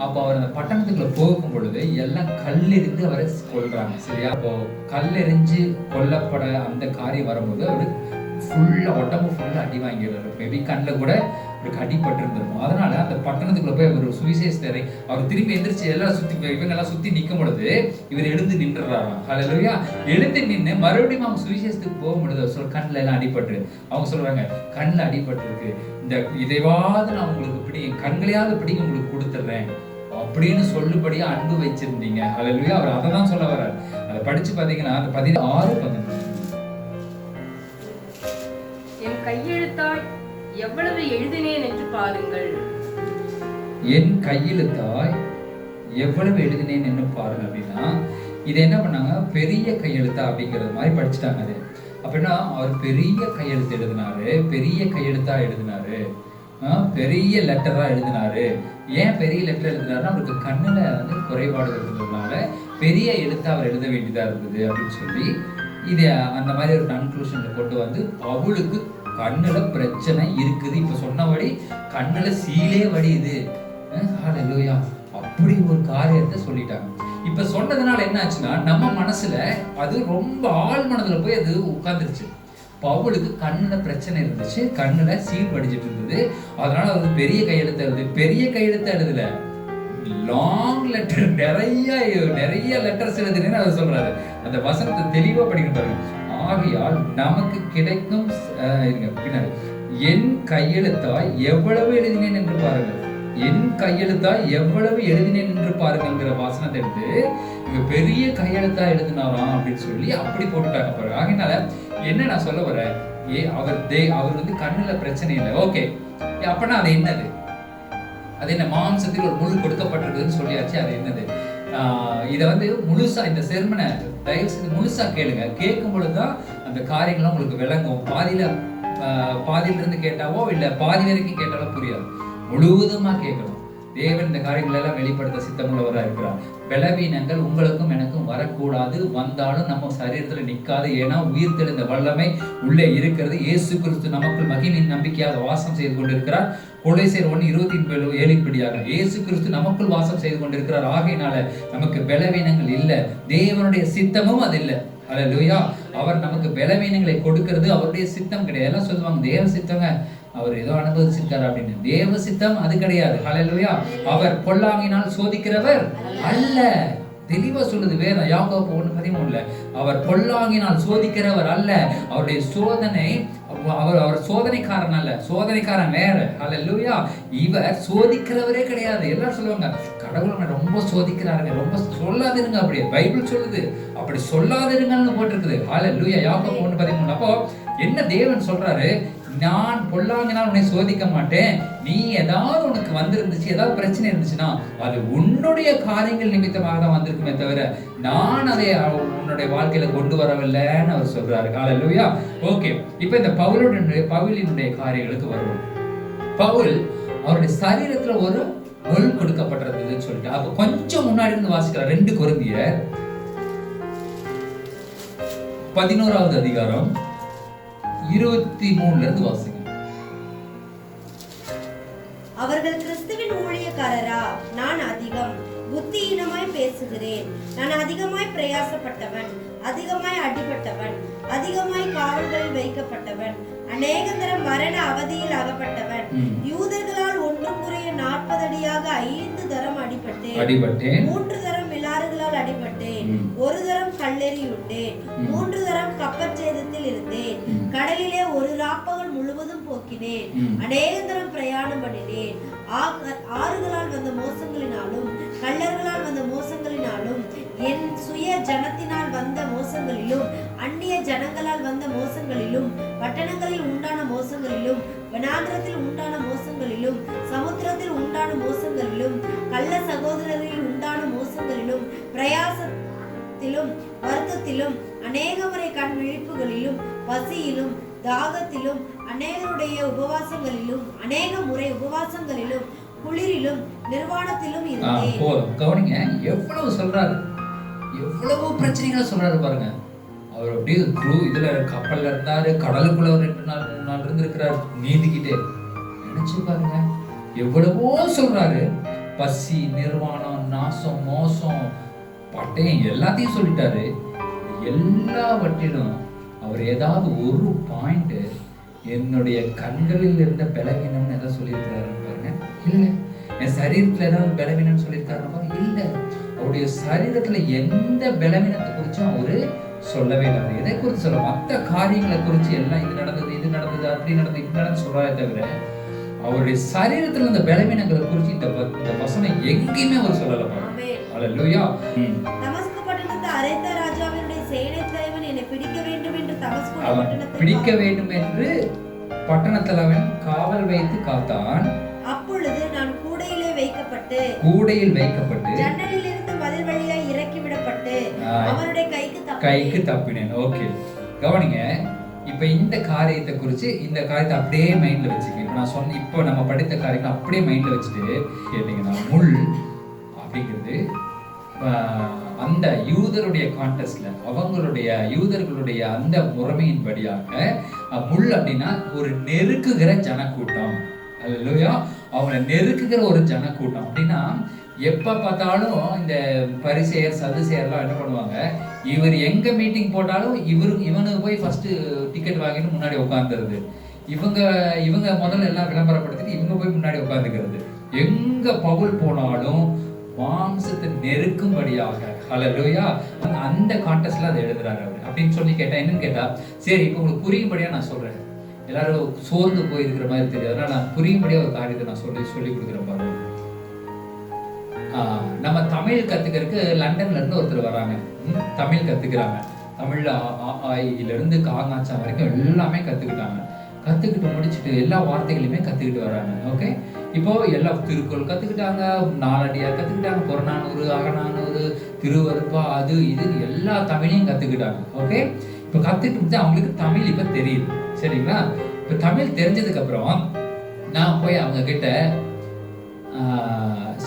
அப்போ அவர் அந்த பட்டணத்துக்குள்ள போகும் பொழுது எல்லாம் கல்லெறிந்து அவரை கொல்றாங்க. சரியா? அப்போ கல்லெறிஞ்சு கொல்லப்பட அந்த காரியம் வரும்போது அவரு ஃபுல்லா உடம்பு ஃபுல்லா அடி வாங்கிடுறாரு. மேபி கண்ணில் கூட ஒரு அடிபட்டு இருந்திருக்கும். அதனால அந்த பட்டணத்துக்குள்ள போய் அவர் சுவிசேஷத்தை அவர் திரும்பி எந்திரிச்சு எல்லாம் இவங்கெல்லாம் சுத்தி நிற்கும் பொழுது இவர் எழுந்து நின்றுறாராம். ஹல்லேலூயா. எழுந்து நின்று மறுபடியும் அவங்க சுவிசேஷத்துக்கு போகும் பொழுது கண்ணில் எல்லாம் அடிபட்டு அவங்க சொல்றாங்க, கண்ணில் அடிபட்டு இருக்கு, இதைவாவது நான் உங்களுக்கு என் கண்களையாவது பிடிங்க உங்களுக்கு கொடுத்துட்றேன் அப்படின்னு சொல்லுபடியா அன்பு வச்சிருந்தீங்க. ஹல்லேலூயா. அவர் அதை தான் சொல்ல வர்றார். அதை படிச்சு பாத்தீங்கன்னா அந்த 16 என் கையெழுத்தாய் எவ்வளவு எழுதினேன் என்று பாருங்கள். என் கையெழுத்தாய் எவ்வளவு எழுதினேன் என்று பாருங்க அப்படின்னா, இதை என்ன பண்ணாங்க, பெரிய கையெழுத்தா அப்படிங்கிறது மாதிரி படிச்சுட்டாங்க. அது அப்படின்னா அவர் பெரிய கையெழுத்து எழுதினாரு, பெரிய கையெழுத்தா எழுதினாரு, பெரிய லெட்டரா எழுதினாரு. ஏன் பெரிய லெட்டர் எழுதினாருன்னா, அவருக்கு கண்ணுல வந்து குறைபாடு இருந்ததுனால பெரிய எழுத்தா அவர் எழுத வேண்டியதா இருந்தது அப்படின்னு சொல்லி இதை அந்த மாதிரி ஒரு கன்க்ளூஷன்ல கொண்டு வந்து, பவுலுக்கு கண்ணுல பிரச்சனை இருக்குது, இப்ப சொன்னபடி கண்ணுல சீலே வடியுது. ஹல்லேலூயா. அப்படி ஒரு காரியத்தை சொல்லிட்டாங்க. இப்ப சொன்னதுனால என்ன ஆச்சுன்னா, நம்ம மனசுல அது ரொம்ப ஆழ் மனதுல போய் அது உட்கார்ந்துருச்சு. பவுலுக்கு கண்ணுல பிரச்சனை இருந்துச்சு, கண்ணுல சீல் வடிச்சிட்டு இருந்தது. அதனால அது பெரிய கையெழுத்து எழுது, பெரிய கையெழுத்து எழுதல, லாங் லெட்டர், நிறைய லெட்டர்ஸ் எழுதுனேன்னு அவர் சொல்றாரு. அந்த வசனத்தை தெளிவா படிக்கணும் பாருங்க. ஆகையால் நமக்கு கிடைக்கும் பின்னாடி என் கையெழுத்தாய் எவ்வளவு எழுதினேன் என்று பாருங்கள், என் கையெழுத்தாய் எவ்வளவு எழுதினேன் என்று பாருங்கள்ங்கிற வாசனத்தை எடுத்து இங்க பெரிய கையெழுத்தா எழுதினாராம் அப்படின்னு சொல்லி அப்படி போட்டுட்டாங்க பாருங்க. ஆகையினால என்ன நான் சொல்ல வரேன், அவர் வந்து கண்ணுல பிரச்சனை இல்லை, ஓகே. அப்பனா அது என்னது, அது என்ன, மாம்சத்தில் ஒரு முள் கொடுக்கப்பட்டிருக்குதுன்னு சொல்லியாச்சு. அது என்னது, இதை வந்து முழுசா இந்த செர்மனை தயவு செய்து முழுசா கேளுங்க. கேட்கும் பொழுதுதான் அந்த காரியங்களும் உங்களுக்கு விளங்கும். பாதியில இருந்து கேட்டாவோ இல்ல பாதி வரைக்கும் கேட்டாலோ புரியாது. முழுவதுமா கேட்கணும். தேவன் இந்த காரியங்கள் எல்லாம் வெளிப்படுத்த சித்தமுள்ளவராக இருக்கிறார். பலவீனங்கள் உங்களுக்கும் எனக்கும் வரக்கூடாது, வந்தாலும் நம்ம சரீரத்துல நிற்காது. ஏன்னா உயிர் தெளிந்த வல்லமை உள்ளே இருக்கிறது. இயேசு கிறிஸ்து நமக்குள் மகிமையின் நம்பிக்கையாக வாசம் செய்து கொண்டிருக்கிறார். கொலைசேர் 1:27 இயேசு கிறிஸ்து நமக்குள் வாசம் செய்து கொண்டிருக்கிறார். ஆகையினால நமக்கு பலவீனங்கள் இல்லை, தேவனுடைய சித்தமும் அது இல்லை. ஹல்லேலூயா. அவர் நமக்கு பலவீனங்களை கொடுக்கிறது அவருடைய சித்தம் கிடையாது. எல்லாம் சொல்லுவாங்க தேவ சித்தங்க, அவர் ஏதோ அனுபவிச்சிருக்காரு அப்படின்னு. தேவ சித்தம் அது கிடையாது. ஹல்லேலூயா. அவர் பொல்லாங்கினால் சோதிக்கிறவர் அல்ல. தெளிவா சொல்லுது வேதம். யாக்கோபு 1:13 அவர் பொல்லாங்கினால் சோதிக்கிறவர் அல்ல. அவருடைய சோதனை, அவர் சோதனைக்காரன் அல்ல, சோதனைக்காரன் வேற. ஹல்லேலூயா. இவர் சோதிக்கிறவரே கிடையாது. எல்லாரும் சொல்லுவாங்க கடவுள் ரொம்ப சோதிக்கிறாருங்க, ரொம்ப சொல்லாதிருங்க. அப்படியே பைபிள் சொல்லுது, அப்படி சொல்லாதிருங்கன்னு போட்டிருக்குது. ஹல்லேலூயா. யாக்கோபு 1:13. அப்போ என்ன தேவன் சொல்றாரு, நான் பொல்லாங்கினால் உன்னை சோதிக்க மாட்டேன். நீ ஏதாவது உனக்கு வந்திருந்துச்சு, ஏதாவது பிரச்சனை இருந்துச்சுன்னா அது உன்னுடைய காரியங்கள் நிமித்தமாக தான் வந்திருக்குமே தவிர நான் அதை உன்னுடைய வாழ்க்கையில கொண்டு வரவில்லைன்னு அவர் சொல்றாரு. ஹல்லேலூயா. ஓகே, இப்ப இந்த பவுலினுடைய காரியங்களுக்கு வருவோம். பவுல் அவருடைய சரீரத்துல ஒரு முள் கொடுக்கப்பட்டிருந்ததுன்னு சொல்லிட்டு அப்ப கொஞ்சம் முன்னாடி இருந்து வாசிக்கிறார். 2 கொரிந்தியர் 11வது அதிகாரம் 23 இருந்து வாசிங்க. அவர்கள் கிறிஸ்துவின் ஊழியக்காரரா? நான் அதிகம் புத்தியீனமாய் பேசுகிறேன். நான் அதிகமாய் பிரயாசப்பட்டவன், அதிகமாய் அடிபட்டவன், அதிகமாய் காவல்களில் வைக்கப்பட்டவன், அநேக தரம் மரண அவதியில் அகப்பட்டவன். யூதர்களால் ஒன்றும் குறைய 40 அடியாக 5 தரம் அடிபட்டேன். 3 தரம் விலாறுகளால் அடிபட்டேன். 1 தரம் கல்லெறியுண்டேன். 3 தரம் கப்பற்சேதத்தில் இருந்தேன். கடலிலே ஒரு ராப்பகல் முழுவதும் போக்கினேன். அநேக தரம் பிரயாணம் பண்ணினேன். ஆறுகளால் வந்த மோசங்களினாலும் கள்ளர்களால் வந்த மோசங்களினாலும் என் சுய ஜனத்தினால் வந்த மோசங்களிலும் அந்நிய ஜனங்களால் வந்த மோசங்களிலும் பட்டணங்களில் உண்டான மோசங்களிலும் வனாந்திரத்தில் உண்டான மோசங்களிலும் சமுத்திரத்தில் உண்டான மோசங்களிலும் கள்ள சகோதரரில் உண்டான மோசங்களிலும் பிரயாசத்திலும் வருத்தத்திலும் அநேக முறை கண் விழிப்புகளிலும் பசியிலும் தாகத்திலும் அநேகருடைய உபவாசங்களிலும் அநேக முறை உபவாசங்களிலும் குளிரிலும் நிர்வாணத்திலும் இருந்தேன். கவனிங்க, எவ்வளவு சொல்றாரு, எவ்வளவு பிரச்சனைகளை சொல்றாரு பாருங்க. அவர் அப்படியே இதுல கப்பல்ல இருந்தாரு, கடலுக்குள்ள 2 நாள் 3 நாள் இருந்திருக்கிறார், நீந்திக்கிட்டே. நினைச்சு பாருங்க, எவ்வளவோ சொல்றாரு. பசி, நிர்வாணம், நாசம், மோசம், பட்டயம் எல்லாத்தையும் சொல்லிட்டாரு. எல்லாவற்றிலும் அவர் ஏதாவது ஒரு பாயிண்ட் என்னுடைய கண்களில் இருந்த பலவீனம்னு ஏதாவது சொல்லியிருக்கிறாருன்னு பாருங்க. இல்லை. என் சரீரத்துல ஏதாவது பலவீனம் சொல்லியிருக்காருன்னு பாருங்க. இல்லை. அவருடைய சரீரத்துல எந்த பலவீனத்தை குறிச்சும் அவரு சொல்லவே இல்லை. எதை குறித்து சொல்ல, மற்ற காரியங்களை குறித்து எல்லாம் இது நடந்தது அப்படி நடந்தது இப்படி நடந்து சொல்றாரே தவிர அவருடைய சரீரத்துல இந்த பலவீனங்களை குறித்து இந்த வசனம் எங்கேயுமே அவர் சொல்லல. அல்லேலூயா. தமஸ்கு பட்டணத்து அரேத்தா ராஜாவினுடைய சேனை தலைவன் என்னை பிடிக்க வேண்டும் என்று பிடிக்க வேண்டும் என்று பட்டணத்தில் அவன் காவல் வைத்து காத்தான். அப்பொழுது நான் கூடையில் வைக்கப்பட்டு ஜன்னலில் இருந்து மதில் வழியாய் இறக்கி விடப்பட்டு அவனுடைய கைக்கு தப்பினேன். ஓகே, கவனிங்க. இப்ப இந்த காரியத்தை குறிச்சு இந்த காரியத்தை அப்படியே மைண்ட்ல வச்சுக்க. இப்ப நான் சொன்ன இப்போ நம்ம படித்த காரியத்தை அப்படியே மைண்ட்ல வச்சுட்டு கேட்டீங்கன்னா, முள் அப்படிங்கிறது அந்த யூதருடைய கான்டெஸ்ட்ல யூதர்களுடைய அந்த முறைமையின்படியாக முள் அப்படின்னா ஒரு நெருக்குகிற ஜனக்கூட்டம். அல்லேலூயா. அவங்களை நெருக்குகிற ஒரு ஜனக்கூட்டம் அப்படின்னா எப்ப பார்த்தாலும் இந்த பரிசேயர் சதுசேயர்லாம் என்ன பண்ணுவாங்க, இவர் எங்க மீட்டிங் போட்டாலும் இவனுக்கு போய் ஃபர்ஸ்ட் டிக்கெட் வாங்கிட்டு முன்னாடி உட்காந்துருது. இவங்க முதல்ல எல்லாம் விளம்பரப்படுத்திட்டு இவங்க போய் முன்னாடி உட்காந்துக்கிறது. எங்க பவுல் போனாலும் மாம்சத்தை நெருக்கும்படியாக. ஹல்லேலூயா. அந்த கான்டெஸ்ட்ல அதை எழுதுறாரு அவர். அப்படின்னு சொல்லி கேட்டா என்னன்னு கேட்டா, சரி இப்போ உங்களுக்கு புரியும்படியா நான் சொல்றேன். எல்லாரும் சோர்ந்து போயிருக்கிற மாதிரி தெரியாது, அதனால நான் புரியும்படியா ஒரு காரியத்தை நான் சொல்லி கொடுக்குறேன் பாருங்க. நம்ம தமிழ் கத்துக்கிறதுக்கு லண்டன்ல இருந்து ஒருத்தர் வராங்க, தமிழ் கத்துக்கிறாங்க. தமிழ்ல ஆயில இருந்து காங்காச்சா வரைக்கும் எல்லாமே கத்துக்கிட்டாங்க. கத்துக்கிட்டு முடிச்சுட்டு எல்லா வார்த்தைகளையுமே கத்துக்கிட்டு வராங்க. ஓகே, இப்போ எல்லா திருக்குறள் கத்துக்கிட்டாங்க, நாலடியார் கத்துக்கிட்டாங்க, புறநானூறு, அகநானூறு, திருவருப்பா, அது இது எல்லா தமிழையும் கத்துக்கிட்டாங்க. ஓகே, இப்போ கத்துக்கிட்டு அவங்களுக்கு தமிழ் இப்ப தெரியுது. சரிங்களா? இப்ப தமிழ் தெரிஞ்சதுக்கு அப்புறம் நான் போய் அவங்க கிட்ட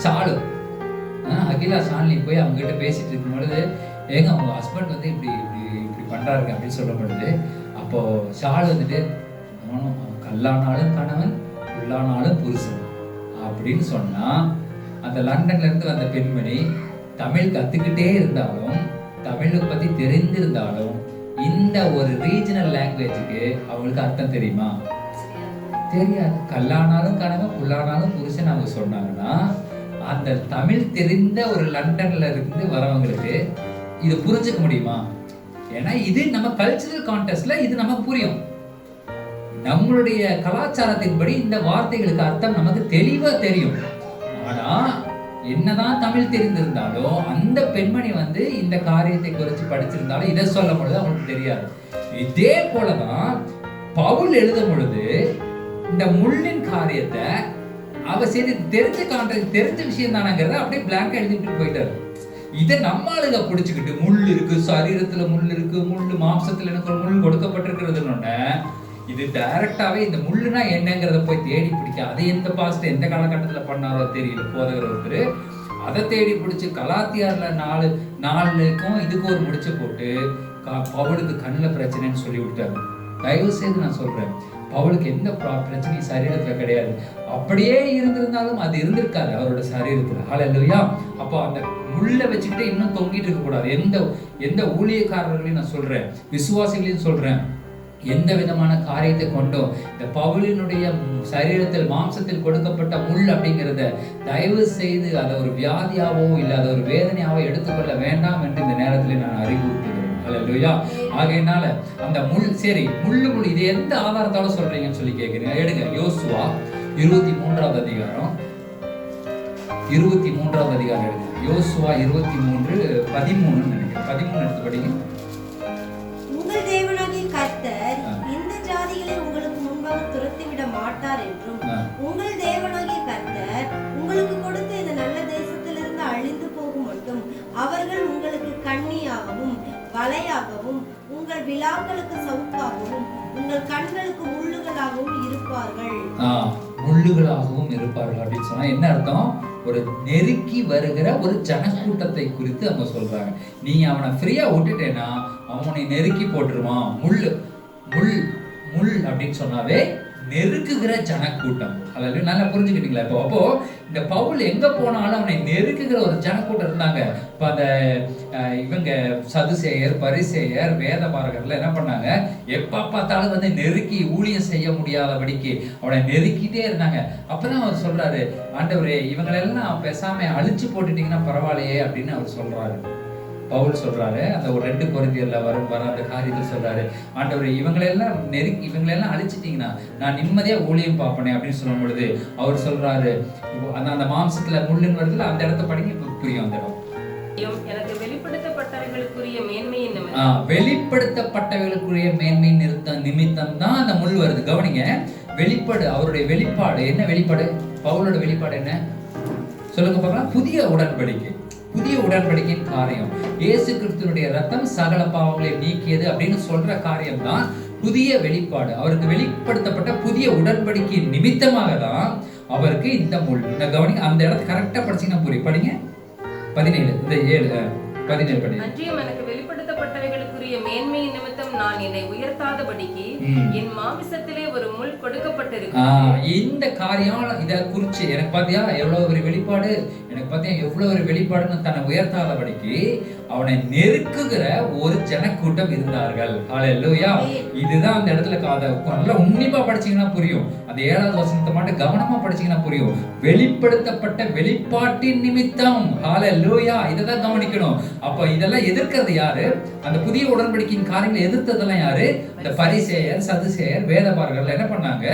ஷாலு அகிலா ஷாலினி போய் அவங்க கிட்ட பேசிட்டு இருக்கும் பொழுது, ஏங்க அவங்க ஹஸ்பண்ட் வந்து இப்படி இப்படி இப்படி பண்றாருங்க அப்படின்னு சொல்லும் பொழுது, அப்போ ஷாலு வந்துட்டு கல்லானாலும் கணவன் உள்ளானாலும் புருஷன் அப்படின்னு சொன்னா, அந்த லண்டன்ல இருந்து வந்த பெண்மணி தமிழ் கத்துக்கிட்டே இருந்தாலும் தமிழை பத்தி தெரிந்திருந்தாலும் இந்த ஒரு ரீஜனல் லாங்குவேஜுக்கு அவங்களுக்கு அர்த்தம் தெரியுமா? தெரியாது. கல்லானாலும் கணவன் புல்லானாலும் புருஷன் அவங்க சொன்னாங்கன்னா அந்த தமிழ் தெரிந்த ஒரு லண்டன்ல இருந்து வரவங்களுக்கு இது புரிஞ்சுக்க முடியுமா? ஏன்னா இது நம்ம கல்ச்சரல் கான்டெஸ்ட்ல இது நமக்கு புரியும். நம்மளுடைய கலாச்சாரத்தின்படி இந்த வார்த்தைகளுக்கு அர்த்தம் நமக்கு தெளிவா தெரியும். ஆனா என்னதான் தமிழ் தெரிந்திருந்தாலும் அந்த பெண்மணி வந்து இந்த காரியத்தை குறித்து படிச்சிருந்தாலும் இதை சொல்லும் பொழுது அவங்களுக்கு தெரியாது. இதே போலதான் பவுல் எழுதும் பொழுது இந்த முள்ளின் காரியத்தை அவ சரி தெரிஞ்ச விஷயம் தானங்கிறத அப்படியே பிளாங்கா எழுதிட்டு போயிட்டாரு. இதை நம்ம ஆளுக பிடிச்சுக்கிட்டு முள் இருக்கு, சரீரத்துல முள் இருக்கு, முள்ளு மாம்சத்துல எனக்கு ஒரு முள் கொடுக்கப்பட்டிருக்கிறதுன்னு இது டைரக்டாவே இந்த முள்ளுனா என்னங்கிறத போய் தேடி பிடிக்க, அதை எந்த பாஸ்ட் எந்த காலகட்டத்துல பண்ணாரோ தெரியல போதகர் ஒருத்தர், அதை தேடி பிடிச்சு கலாத்தியார்ல 4 இதுக்கு ஒரு முடிச்சு போட்டு பவுலுக்கு கண்ணில் பிரச்சனைன்னு சொல்லி விட்டாரு. தயவு செய்து நான் சொல்றேன், பவுலுக்கு எந்த பிரச்சனையும் சரீரத்துல கிடையாது. அப்படியே இருந்திருந்தாலும் அது இருந்திருக்காது அவரோட சரீரத்துல. ஹல்லேலூயா. அப்போ அந்த முள்ள வச்சுக்கிட்டே இன்னும் தொங்கிட்டு இருக்க கூடாது. எந்த ஊழியக்காரர்களையும் நான் சொல்றேன், விசுவாசிகளையும் சொல்றேன், எந்த விதமான காரியத்தை கொண்டோ இந்த பவுலினுடைய சரீரத்தில் மாம்சத்தில் கொடுக்கப்பட்ட முள் அப்படிங்கிறத தயவு செய்து அதை ஒரு வியாதியாவோ இல்லை அதை ஒரு வேதனையாவோ எடுத்துக்கொள்ள வேண்டாம் என்று இந்த நேரத்தில் நான் அறிவுறுத்துகிறேன். ஹல்லேலூயா. ஆகையினால அந்த முள், சரி முள் இது எந்த ஆதாரத்தால சொல்றீங்கன்னு சொல்லி கேட்கிறீங்க. எடுங்க யோசுவா 23வது அதிகாரம் 23வது அதிகாரம் எடுங்க. யோசுவா 23:13 நினைக்கிறேன். 13 எடுத்து படிங்க. உங்கள் தேவனாகிய கர்த்தர் இந்த ஜாதிகளை உங்களுக்கு முன்பாக துரத்திவிட மாட்டார் என்றும், உங்கள் தேவனாகிய கர்த்தர் உங்களுக்கு கொடுத்த இந்த நல்ல தேசத்திலிருந்து அழிந்து போகும் மட்டும் அவர்கள் உங்களுக்கு கண்ணியாகவும் வலையாகவும் உங்கள் விழாக்களுக்கு சவுக்காகவும் உங்கள் கண்களுக்கு முள்ளுகளாகவும் இருப்பார்கள். முள்ளுகளாகவும் இருப்பார்கள் அப்படின்னு சொன்னா என்ன அர்த்தம்? ஒரு நெருக்கி வருகிற ஒரு ஜனக்கூட்டத்தை குறித்து அவங்க சொல்றாங்க. நீ அவனை ஃப்ரீயா விட்டுட்டேன்னா அவனை நெருக்கி போட்டுருவான். முள் முள் முள் அப்படின்னு சொன்னாவே நெருக்குகிற ஜனக்கூட்டம். அதாவது நல்லா புரிஞ்சுக்கிட்டீங்களா? அப்போ இந்த பவுல் எங்க போனாலும் அவனை நெருக்குகிற ஒரு ஜனக்கூட்டம் இருந்தாங்க. இப்ப அந்த இவங்க சதுசேயர், பரிசேயர், வேத பாரகர்ல என்ன பண்ணாங்க, எப்ப பார்த்தாலும் வந்து நெருக்கி ஊழியம் செய்ய முடியாதபடிக்கு அவனை நெருக்கிட்டே இருந்தாங்க. அப்பதான் அவர் சொல்றாரு, ஆண்டவரே இவங்களெல்லாம் பேசாம அழிச்சு போட்டுட்டீங்கன்னா பரவாயில்லையே அப்படின்னு அவர் சொல்றாரு. பவுல் சொல்றாரு, அந்த ஒரு 2 கொரிந்தியர்ல வர அந்த காரியத்தை சொல்றாரு, ஆண்டவரே இவங்களெல்லாம் நெருக்கி இவங்களெல்லாம் அழிச்சிட்டீங்கன்னா நான் நிம்மதியா ஊழியம் பார்ப்பனே அப்படின்னு சொல்லும் பொழுது அவர் சொல்றாரு, அந்த மாம்சத்துல முள்ளுன்னு வருதுல அந்த இடத்த படிங்க, இப்ப புரியும் அந்த இடம். எனக்கு வெளிப்படுத்தப்பட்டவைகளுக்குரிய மேன்மையின் நிமித்தம், வெளிப்படுத்தப்பட்டவைகளுக்குரிய மேன்மையின் நிமித்தம் தான் அந்த முள் வருது. கவனிங்க, வெளிப்பாடு, அவருடைய வெளிப்பாடு என்ன? வெளிப்பாடு பவுலோட வெளிப்பாடு என்ன சொல்லுங்க பார்க்கலாம். புதிய உடன்படிக்கை. புதிய உடன்படிக்கையின் காரியம் இயேசு கிறிஸ்துவினுடைய ரத்தம் சகல பாவங்களை நீக்கியது அப்படின்னு சொல்ற காரியம் தான் புதிய வெளிப்பாடு. அவருக்கு வெளிப்படுத்தப்பட்ட புதிய உடன்படிக்கையின் நிமித்தமாக தான் அவருக்கு இந்த முள். இந்த கவனிங்க, அந்த இடத்த கரெக்டா படிச்சீங்கன்னா புரியும். படிங்க 17 இந்த 17 படி. அன்றியும் எனக்கு வெளிப்படுத்தப்பட்டவைகளுக்குரிய மேன்மையின் நிமித்தம் நான் என்னை உயர்த்தாதபடிக்கு என் மாமிசத்திலே ஒரு முள் கொடுக்கப்பட்டிருக்கு. இந்த காரியம் இத குறிச்சு எனக்கு பாத்தியா எவ்வளவு ஒரு வெளிப்பாடு, எனக்கு பாத்தியா எவ்வளவு ஒரு வெளிப்பாடுன்னு தன்னை உயர்த்தாதபடிக்கு அவனை நெருக்குகிற ஒரு ஜனக்கூட்டம் இருந்தார்கள். ஹல்லேலூயா. இதுதான் அந்த இடத்துல நல்லா உன்னிப்பா படிச்சீங்கன்னா புரியும். அந்த 7வது வசனத்தை மட்டும் கவனமா படிச்சீங்கன்னா புரியும். வெளிப்படுத்தப்பட்ட வெளிப்பாட்டின் நிமித்தம். ஹல்லேலூயா. இததான் கவனிக்கணும். அப்ப இதெல்லாம் எதிர்க்கிறது யாரு? அந்த புதிய உடன்படிக்கையின் காரியங்களை எதிர்த்ததெல்லாம் யாரு? இந்த பரிசேயர், சதுசேயர், வேதபாரகர்கள் என்ன பண்ணாங்க?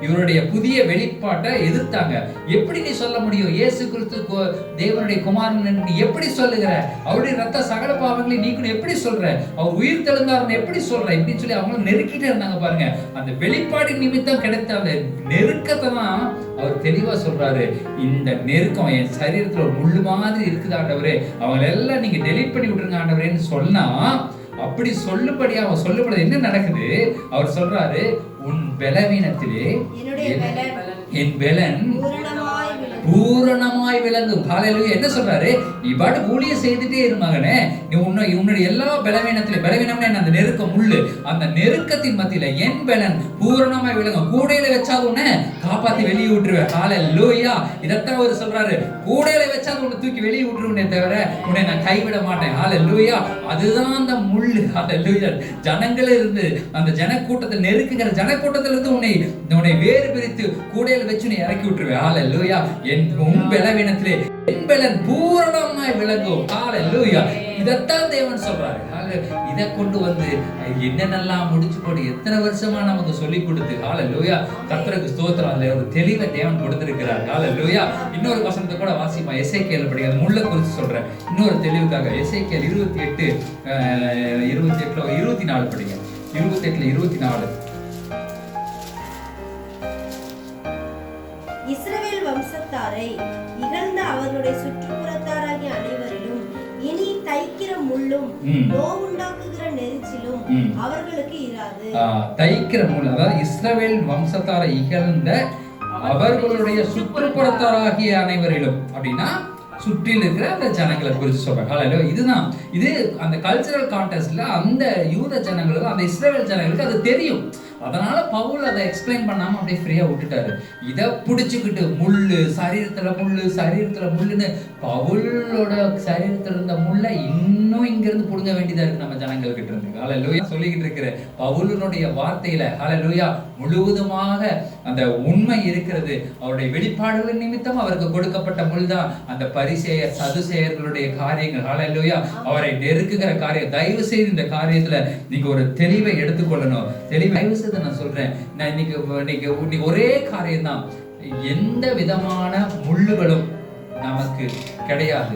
இவருடைய புதிய வெளிப்பாட்டை எதிர்த்தாங்க. எப்படி நீ சொல்ல முடியும் இயேசு கிறிஸ்து தேவனுடைய குமாரன் நீ எப்படி சொல்லுகிற? அவருடைய ரத்த சகல பாவங்களை நீக்கணும் எப்படி சொல்ற? அவர் உயிர் தெழுந்தார்னு எப்படி சொல்ற? இப்படின்னு சொல்லி அவங்க நெருக்கிட்டே இருந்தாங்க பாருங்க. அந்த வெளிப்பாடு நிமித்தம் கிடைத்த அந்த நெருக்கத்தை தான் அவர் தெளிவா சொல்றாரு. இந்த நெருக்கம் என் சரீரத்துல ஒரு முள்ளு மாதிரி இருக்குது ஆண்டவரே, அவங்க எல்லாம் நீங்க டெலீட் பண்ணி விட்டுருங்க ஆண்டவரேன்னு சொன்னா, அப்படி சொல்லும்படியா அவன் சொல்லப்படுது. என்ன நடக்குது? அவர் சொல்றாரு, உன் பலவீனத்திலே என் பலன் பூரணமாய் விளங்கும். ஹல்லேலூயா. என்ன சொல்றாரு? நீ பாட்டு ஊழியம் செய்துட்டே இரு மகனே, நீ உன்னுடைய எல்லா பலவீனத்திலே, பலவீனம்னா என்ன? அந்த நெருக்கம் முள்ளு, அந்த நெருக்கத்தின் மத்தியில என் பலன் பூரணமாய் விளங்கும். கூடையில வச்சாது உன்னை காப்பாத்தி வெளியே விட்டுருவேன். ஹல்லேலூயா. இதத்தான் அவர் சொல்றாரு, கூடையில வச்சாது உன்னை தூக்கி வெளியே விட்டுருவேனே தவிர உன்னை நான் கைவிட மாட்டேன். ஹல்லேலூயா. அதுதான் அந்த முள்ளு. ஹல்லேலூயா. ஜனங்கள இருந்து அந்த ஜனக்கூட்டத்தை நெருக்குகிற ஜனக்கூட்டத்தில இருந்து உன்னை வேறு பிரித்து கூடையில வச்சு நீ இறக்கி விட்டுருவேன். ஹல்லேலூயா. உன் பலவீனத்திலே என் பலன் பூரணமாய் விளங்கும். ஹல்லேலூயா. இதத்தான் தேவன் சொல்றாரு. இதை கொண்டு வந்து என்னென்னலாம் முடிச்சு போட்டு எத்தனை வருஷமா நமக்கு சொல்லி கொடுத்து, ஹல்லேலூயா, கர்த்தருக்கு ஸ்தோத்திரம். அதுல ஒரு தெளிவை தேவன் கொடுத்திருக்கிறார். ஹல்லேலூயா. இன்னொரு வசனத்தை கூட வாசிப்பா, எசேக்கியேல் படிக்க முள்ள குறித்து சொல்றேன் இன்னொரு தெளிவுக்காக. எசேக்கியேல் 28 24 படிங்க. 28 24. இஸ்ரவேல் வம்சத்தாரை இகழ்ந்த அவர்களுடைய சுற்றுப்புறத்தாராகிய அனைவரிலும் இனி தைக்கிற முள்ளும் நோவுண்டாக்குகிற நெரிச்சிலும் அவர்களுக்கு இராது. தைக்கிற முள், அதாவது இஸ்ரவேல் வம்சத்தாரை இகழ்ந்த அவர்களுடைய சுற்றுப்புறத்தாராகிய அனைவரிலும் அப்படின்னா சுற்றில் இருக்கிற அந்த ஜனங்களை குறித்து சொல்றாங்க. இதுதான் இது அந்த கல்ச்சரல் கான்டெஸ்ட்ல அந்த யூத ஜனங்களுக்கு, அந்த இஸ்ரவேல் ஜனங்களுக்கு அது தெரியும். அதனால பவுல் அதை எக்ஸ்பிளைன் பண்ணாம அப்படியே ஃப்ரீயா விட்டுட்டாரு. இதை பிடிச்சுக்கிட்டு முள்ளு சரீரத்துல முள்ளுன்னு பவுலோட சரீரத்துல இருந்த முள்ளை இன்னும் இங்க இருந்து புடுங்க வேண்டியதா இருக்கு நம்ம ஜனங்கள் கிட்ட இருந்து. ஹல்லேலூயா சொல்லிக்கிட்டு இருக்கிற பவுலினுடைய வார்த்தையில ஹல்லேலூயா முழுவதுமாக அந்த உண்மை இருக்கிறது. அவருடைய வெளிப்பாடுகளின் நிமித்தம் அவருக்கு கொடுக்கப்பட்ட முள் தான் அந்த பரிசேயர் சதுசேயர்களுடைய காரியங்கள். ஹல்லேலூயா அவரை நெருக்குகிற காரியம். தயவு செய்து இந்த காரியத்துல நீங்க ஒரு தெளிவை எடுத்துக்கொள்ளணும். தயவு செய்து நான் சொல்றேன், நான் இன்னைக்கு ஒரே காரியம் தான், எந்த விதமான முள்ளுகளும் நமக்கு கிடையாது.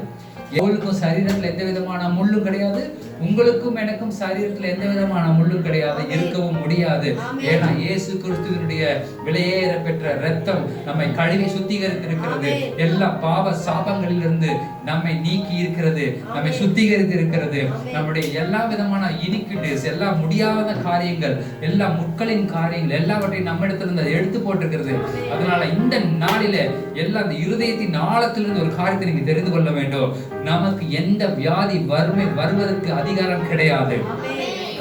எவளுக்கும் சரீரத்துல எந்த விதமான முள்ளும் கிடையாது, உங்களுக்கும் எனக்கும் சரீரத்துல எந்த விதமான முள்ளும் கிடையாது, இருக்கவும் முடியாது. ஏன்னா இயேசு கிறிஸ்துவினுடைய விலையேற பெற்ற இரத்தம் நம்மை கழுவி சுத்திகரித்திருக்கிறது. எல்லா பாவ சாபங்களிலிருந்து நம்மை நீக்கி இருக்கிறது, நம்மை சுத்திகரித்து இருக்கிறது. நம்முடைய எல்லா விதமான இனிக்விட்டிஸ், எல்லா முடியாத காரியங்கள், எல்லா முட்களின் காரியங்கள் எல்லாவற்றையும் நம்ம இடத்துல எடுத்து போட்டிருக்கிறது. அதனால இந்த நாளில எல்லா அந்த இருதயத்தின் ஆழத்திலிருந்து ஒரு காரியத்தை நீங்க தெரிந்து கொள்ள வேண்டும். நமக்கு எந்த வியாதி வறுமை வருவதற்கு அதிகாரம் கிடையாது.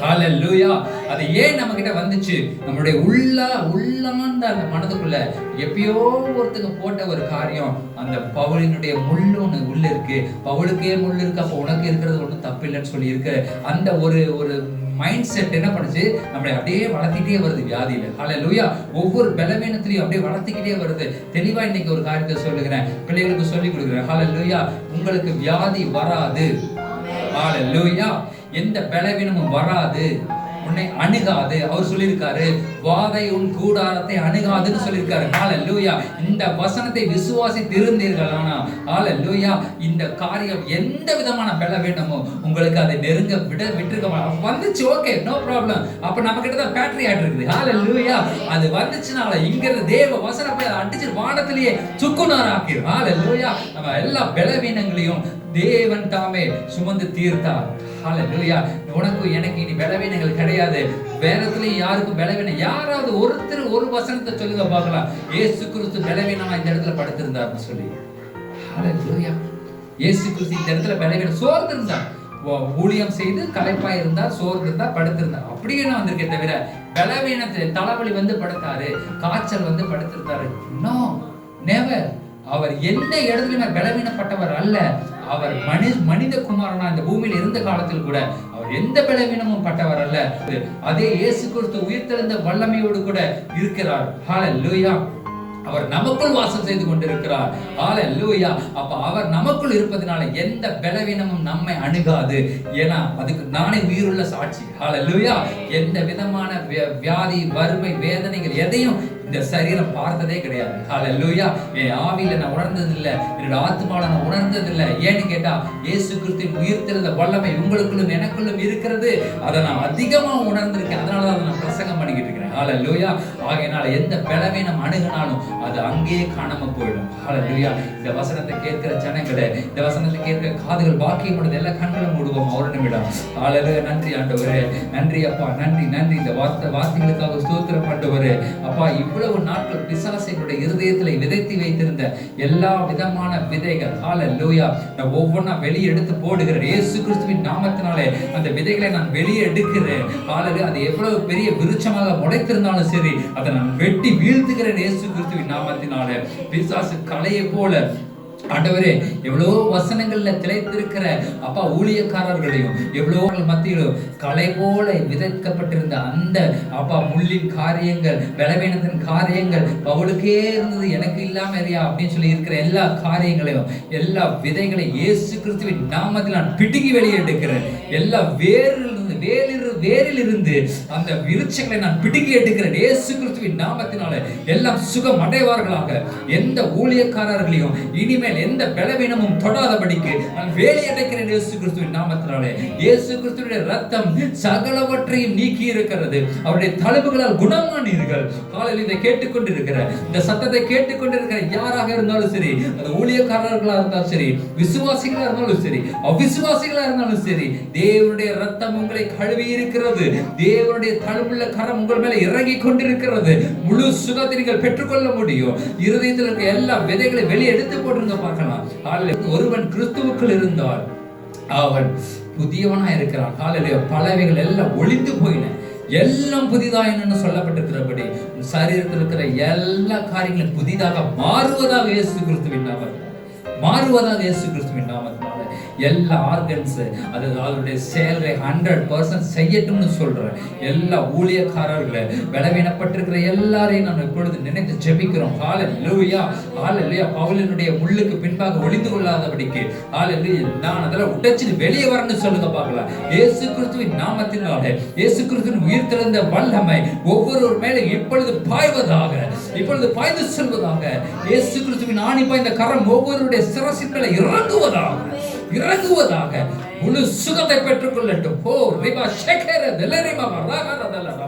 ஹல்லேலூயா. அது ஏன் நம்ம கிட்ட வந்துச்சு? நம்மளுடைய உள்ளார்ந்த அந்த மனதுக்குள்ள எப்பயோ ஒருத்தங்க போட்ட ஒரு காரியம், அந்த பவுலினுடைய முள்ளு ஒண்ணு உள்ள இருக்கு. பவுலுக்கே முள்ளு இருக்கு, அப்ப உனக்கு இருக்கிறது ஒண்ணும் தப்பு இல்லைன்னு சொல்லி இருக்கு. அந்த ஒரு மைண்ட் செட் என்ன பண்ணுச்சு, நம்மளை அப்படியே வளர்த்திட்டே வருது வியாதியில. ஹல்லேலூயா. ஒவ்வொரு பலவீனத்திலையும் அப்படியே வளர்த்திக்கிட்டே வருது. தெளிவா இன்னைக்கு ஒரு காரியத்தை சொல்லுகிறேன், பிள்ளைகளுக்கு சொல்லி கொடுக்குறேன். ஹல்லேலூயா. உங்களுக்கு வியாதி வராது. ஹல்லேலூயா. எந்த பலவீனமும் வராது, உன்னை அணுகாது. அவர் சொல்லியிருக்காரு, வாதை உன் கூடாரத்தை அணுகாதுன்னு சொல்லியிருக்காரு. ஹல்லேலூயா. இந்த வசனத்தை விசுவாசித்து இருந்தீர்களானா ஹல்லேலூயா, இந்த காரியம் எந்த விதமான பலவீனமோ உங்களுக்கு அதை நெருங்க விட்டுருக்க வந்துச்சு. Okay, no problem. அப்ப நம்ம கிட்ட தான் பேட்டரி ஆட் இருக்குது. ஹல்லேலூயா. அது வந்துச்சுனால இங்க இருந்து தேவ வசனம் போய் அடிச்சு வானத்திலேயே சுக்குனார் ஆக்கிரும். ஹல்லேலூயா. நம்ம எல்லா பலவீனங்களையும் தேவன் தாமே சுமந்து தீர்த்தார். ஹல்லேலூயா. உனக்கு எனக்கு இனி பலவீனங்கள் கிடையாது. வேறதுலயும் யாருக்கும் பலவீனம், யாராவது ஒருத்தர் ஒரு வசனத்தை சொல்லுங்க பார்க்கலாம், இயேசு கிறிஸ்து பலவீனமா இந்த இடத்துல படுத்திருந்தார்னு சொல்லி. ஹல்லேலூயா. இயேசு கிறிஸ்து இந்த இடத்துல பலவீனம் சோர்ந்து இருந்தார். ஊழியம் செய்து களைப்பா இருந்தா, சோர்ந்து இருந்தா, படுத்திருந்தார். அப்படியே நான் வந்திருக்கேன் தவிர பலவீனத்தை தலைவலி வந்து படுத்தாரு, காய்ச்சல் வந்து படுத்திருந்தாரு. No, never. அவர் எந்த இடத்துலயுமே பலவீனப்பட்டவர் அல்ல. அவர் மனித குமாரனா இந்த பூமியில் இருந்த காலத்தில் கூட அவர் எந்த பலவீனமும் பட்டவர் அல்ல. அதே இயேசு கிறிஸ்து உயிர்த்தெழுந்த வல்லமையோடு கூட இருக்கிறார். ஹல்லேலூயா. அவர் நமக்குள் வாசம் செய்து கொண்டிருக்கிறார். ஹல்லேலூயா. அப்ப அவர் நமக்குள் இருப்பதனால எந்த பலவீனமும் நம்மை அணுகாது. ஏன்னா அதுக்கு நானே உயிருள்ள சாட்சி. ஹல்லேலூயா. எந்த விதமான வியாதி, வறுமை, வேதனைகள் எதையும் இந்த சரீரம் பார்த்ததே கிடையாது. ஹல்லேலூயா. என் ஆவியில நான் உணர்ந்தது இல்லை, என்னோட ஆத்மாவில நான் உணர்ந்தது இல்லை. ஏன்னு கேட்டா இயேசு கிறிஸ்துவின் உயிர்த்தெழுந்த வல்லமை உங்களுக்குள்ளும் எனக்குள்ளும் இருக்கிறது. அதை நான் அதிகமா உணர்ந்திருக்கேன். அதனாலதான் அதை நான் பிரசங்கம் பண்ணிக்கிட்டு இருக்கிறேன். ஹல்லேலூயா. ஆகையினால எந்த பலவீனம் அணுகினாலும் அது அங்கேயே காணாம போயிடும். ஹல்லேலூயா. இந்த வசனத்தை கேட்கிற ஜனங்களே, இந்த வசனத்தை கேட்கிற காதுகள் பாக்கியம் உள்ளது, எல்லா கண்களும் மூடுவோம் ஒரு நிமிடம். ஹல்லேலூயா. நன்றி ஆண்டவரே, நன்றி அப்பா, நன்றி நன்றி. இந்த வார்த்தைகளுக்காக ஸ்தோத்திரம் ஆண்டவரே. அப்பா, இவ்வளவு நாட்கள் பிசாசினுடைய இருதயத்திலே விதைத்து வைத்திருந்த எல்லா விதமான விதைகள் ஹல்லேலூயா நான் ஒவ்வொன்றா வெளியே எடுத்து போடுகிறேன். இயேசு கிறிஸ்துவின் நாமத்தினாலே அந்த விதைகளை நான் வெளியே எடுக்கிறேன். ஹல்லேலூயா. அது எவ்வளவு பெரிய விருட்சமாக முளைத்திருந்தாலும் சரி, அதை நான் வெட்டி வீழ்த்துகிறேன் இயேசு கிறிஸ்துவின் நாமத்தினாலே. பிசாசு களையை போல ஆண்டவரே, எவ்வளவு வசனங்கள்ல திளைத்திருக்கிற அப்பா ஊழியக்காரர்களையும் எவ்வளோ மத்தியிலும் களை போல விதைக்கப்பட்டிருந்த அந்த அப்பா முள்ளின் காரியங்கள், பலவீனத்தின் காரியங்கள் பவுலுக்கே இருந்தது, எனக்கு இல்லாம இல்லையா அப்படின்னு சொல்லி இருக்கிற எல்லா காரியங்களையும், எல்லா விதைகளையும் இயேசு கிறிஸ்துவின் நாமத்தில் நான் பிடுங்கி வெளியே எடுக்கிறேன். எல்லா வேரிலிருந்து அந்த விருட்சங்களை நான் பிடுங்கி எடுக்கிறேன் இயேசு கிறிஸ்துவின் நாமத்தினால. எல்லாம் சுகம் அடைவார்களாக. எந்த ஊழியக்காரர்களையும் இனிமேல் எந்த பலவீனமும் தொடாதபடிக்கு நான் வேலி அடைக்கிறேன் இயேசு கிறிஸ்துவின் நாமத்தினாலே. இயேசு கிறிஸ்துவின் ரத்தம் சகலவற்றையும் நீக்கி இருக்கிறது. அவருடைய தழும்புகளால் குணமானீர்கள். காலையில் இதை கேட்டுக்கொண்டிருக்கிற, இந்த சத்தத்தை கேட்டுக்கொண்டிருக்கிற யாராக இருந்தாலும் சரி, அது ஊழியக்காரர்களா இருந்தாலும் சரி, விசுவாசிகளா இருந்தாலும் சரி, அவிசுவாசிகளா இருந்தாலும் சரி, தேவனுடைய ரத்தம் உங்களை கழுவி இருக்கிறது. தேவனுடைய தழும்புள்ள கரம் உங்கள் மேல இறங்கி கொண்டிருக்கிறது. முழு சுகத்தை நீங்கள் பெற்றுக்கொள்ள முடியும். இருதயத்தில் இருக்க எல்லா விதைகளை வெளியே எடுத்து போட்டுருங்க பார்க்கலாம். ஒருவன் கிறிஸ்துவுக்குள் இருந்தால் அவன் புதியவனா இருக்கிறான். ஹல்லேலூயா. பலவைகள் எல்லாம் ஒளிந்து போயின, எல்லாம் புதிதாயின்னு சொல்லப்பட்டிருக்கிறபடி சரீரத்தில் இருக்கிற எல்லா காரியங்களும் புதிதாக மாறுவதாக இயேசு கிறிஸ்துவின் நாமத்தினால, மாறுவதாக இயேசு கிறிஸ்துவின் நாமத்தினால எல்லா ஆர்கன்ஸ் அது அதனுடைய செயலை 100% செய்யட்டும்னு சொல்றேன். எல்லா ஊழியக்காரர்களை பலவீனப்பட்டிருக்கிற எல்லாரையும் நான் இப்பொழுது நினைத்து ஜெபிக்கிறோம். ஹல்லேலூயா, ஹல்லேலூயா. பவுலினுடைய முள்ளுக்கு பின்பாக ஒளிந்து கொள்ளாதபடிக்கு ஹல்லேலூயா, நான் அதெல்லாம் உடைச்சிட்டு வெளியே வரணும்னு சொல்லுங்க பார்க்கலாம். இயேசு கிறிஸ்துவின் நாமத்தினாலே இயேசு கிறிஸ்துவின் உயிர்த்தெழுந்த வல்லமை ஒவ்வொரு மேலே இப்பொழுது பாய்வதாக, இப்பொழுது பாய்ந்து செல்வதாக. இயேசு கிறிஸ்துவின் ஆணி பாய்ந்த கரம் ஒவ்வொருடைய சிரசின் மேலே இறங்குவதாக, இறங்குவதாக. முழு சுகத்தை பெற்றுக் கொள்ளட்டும். ஓ ரிபா ஷேகர தெலரிமா ராகரதலரபா.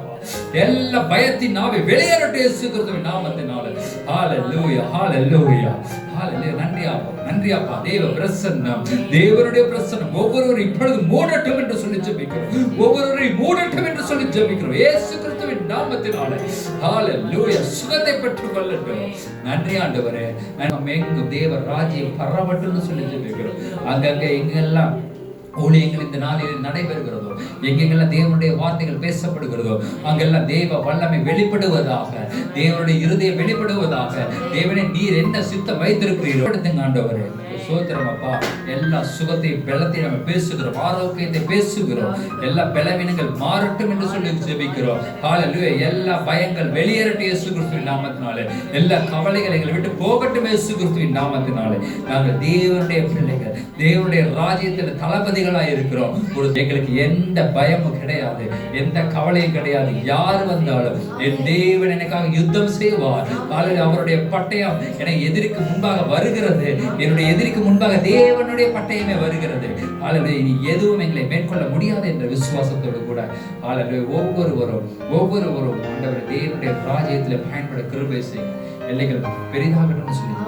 எல்லா பயத்தின் நாவை வெளியேறட்டும் இயேசு கிறிஸ்துவின் நாமத்தினால. ஹல்லேலூயா, ஹல்லேலூயா, ஹல்லேலூயா. நன்றி அப்பா, நன்றி அப்பா. தேவ பிரசன்னம், தேவனுடைய பிரசன்னம் ஒவ்வொருவரும் இப்பொழுது மூடட்டும் என்று சொல்லி ஜெபிக்கிறோம். ஒவ்வொருவரையும் மூடட்டும் என்று சொல்லி ஜெபிக்கிறோம் இயேசு கிறிஸ்துவின் நாமத்தினால. ஹல்லேலூயா. சுகத்தை பெற்றுக் கொள்ளட்டும். நன்றி ஆண்டவரே. நம்ம எங்கும் தேவ ராஜ்யம் பரவட்டும்னு சொல்லி ஜெபிக்கிறோம். அங்கங்க எங்கெல்லாம் ஊழியங்கள் இந்த நாளில் நடைபெறுகிறதோ, எங்கெங்கெல்லாம் தேவனுடைய வார்த்தைகள் பேசப்படுகிறதோ, அங்கெல்லாம் தேவ வல்லமை வெளிப்படுவதாக, தேவனுடைய இருதயம் வெளிப்படுவதாக. தேவனே, நீர் என்ன சித்தம் வைத்திருக்கிறீர்கள் ஆண்டவரே. சோத்திரம் அப்பா. எல்லா சுகத்தையும் பலத்தையும் நம்ம பேசுகிறோம், ஆரோக்கியத்தை பேசுகிறோம். எல்லா பலவீனங்கள் மாறட்டும் என்று சொல்லி ஜெபிக்கிறோம். ஹல்லேலூயா. எல்லா பயங்கள் வெளியேறட்டும் இயேசு கிறிஸ்துவின் நாமத்தினாலே. எல்லா கவலைகளை எங்களை விட்டு போகட்டும் இயேசு கிறிஸ்துவின் நாமத்தினாலே. நாங்கள் தேவனுடைய பிள்ளைகள், தேவனுடைய ராஜ்யத்தின் தளபதிகளாய் இருக்கிறோம். ஒரு எங்களுக்கு எந்த பயமும் கிடையாது, எந்த கவலையும் கிடையாது. யார் வந்தாலும் என் தேவன் எனக்காக யுத்தம் செய்வார். அவருடைய பட்டயம் என்னை எதிரிக்கு முன்பாக வருகிறது, என்னுடைய எதிரிக்கு முன்பாக தேவனுடைய பட்டயமே வருகிறது. இனி எதுவும் எங்களை மேற்கொள்ள முடியாது என்ற விசுவாசத்தோடு கூட ஒவ்வொருவரும் ஆண்டவர் தேவனுடைய ராஜ்யத்தில் பயன்பட கிருபை செய்யும். எல்லைகள் பெரிதாகணும்னு சொல்லி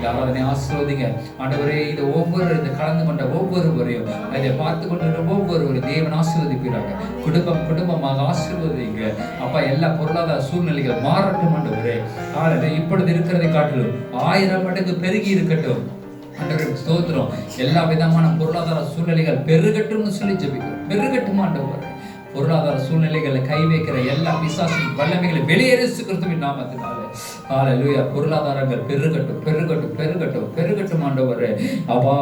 ஆராதனை ஆசீர்வதிங்க ஆண்டவரே. இது ஒவ்வொரு இந்த கலந்து கொண்ட ஒவ்வொருவரையும், அதை பார்த்து கொண்டிருக்கிற ஒவ்வொருவரையும் தேவன் ஆசீர்வதிக்கிறாங்க. குடும்பமாக ஆசீர்வதிங்க அப்பா. எல்லா பொருளாதார சூழ்நிலைகள் மாறட்டும் ஆண்டவரே. இப்பொழுது இருக்கிறதை காட்டிலும் 1000 மடங்கு பெருகி இருக்கட்டும் ஆண்டவரே. ஸ்தோத்திரம். எல்லா விதமான பொருளாதார சூழ்நிலைகள் பெருகட்டும்னு சொல்லி ஜெபிக்கிறோம். பெருகட்டும் ஆண்டவரே. பொருளாதார சூழ்நிலைகளை கை வைக்கிற எல்லா பிசாசின் வல்லமைகளை வெளியேறு கிறிஸ்துவின் நாமத்தினாலே. ஹல்லேலூயா. பொருளாதாரங்கள் பெருகட்டும், பெருகட்டும், பெருகட்டும், பெருகட்டும் ஆண்டவரே. அப்பா,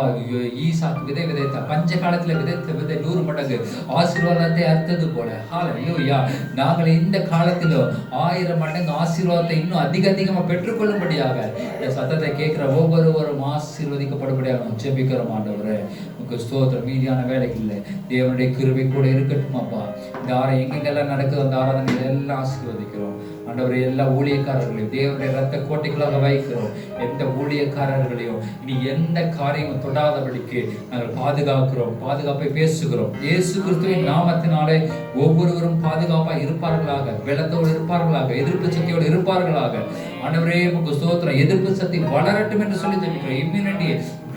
ஈசாக்கு விதை விதைத்த பஞ்ச காலத்துல விதைத்த விதை 100 மடங்கு ஆசீர்வாதத்தை அறுத்தது போல ஹல்லேலூயா, நாங்கள் இந்த காலத்திலும் 1000 மடங்கு ஆசீர்வாதத்தை இன்னும் அதிகமா பெற்றுக்கொள்ளும்படியாக இந்த சத்தத்தை கேட்கிற ஒவ்வொருவரும் ஆசீர்வதிக்கப்படும்படியாக ஜெபிக்கிறோம் ஆண்டவரே. உங்களுக்கு ஸ்தோத்திரம். மீதியான வேலைகள் தேவனுடைய கிருபை கூட இருக்கட்டும் அப்பா. இந்த எங்கெங்கெல்லாம் நடக்குது அந்த ஆராதனை எல்லாம் ஆசீர்வதிக்கிறோம் ஆண்டவரே. எல்லா ஊழியக்காரர்களையும் தேவனுடைய ரத்த கோட்டைகளாக வைக்கிறோம். எந்த ஊழியக்காரர்களையும் இனி எந்த காரியமும் தொடாதபடிக்கு நாங்கள் பாதுகாக்கிறோம், பாதுகாப்பை பேசுகிறோம் இயேசு கிறிஸ்துவின் நாமத்தினாலே. ஒவ்வொருவரும் பாதுகாப்பாக இருப்பார்களாக, பலத்தோடு இருப்பார்களாக, எதிர்ப்பு சக்தியோடு இருப்பார்களாக ஆண்டவரே. உங்களுக்கு ஸ்தோத்திரம். எதிர்ப்பு சக்தி வளரட்டும் என்று சொல்லி ஜெபிக்கிறோம். Immunity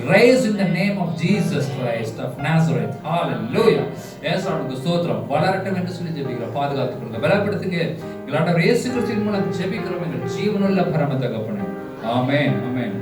rise in the name of Jesus Christ of Nazareth. Hallelujah. ஏசாவுக்கு ஸ்தோத்திரம். வளரட்டும் என்று சொல்லி ஜெபிக்கிறோம். பாதுகாத்துக் கொள்ளுங்க, பலப்படுத்துங்க. ஆண்டவர் இயேசு கிறிஸ்துவின் மூலம் ஜெபிக்கிறோம் எங்கள் ஜீவனுள்ள பரம தகப்பனே. ஆமென், ஆமென்.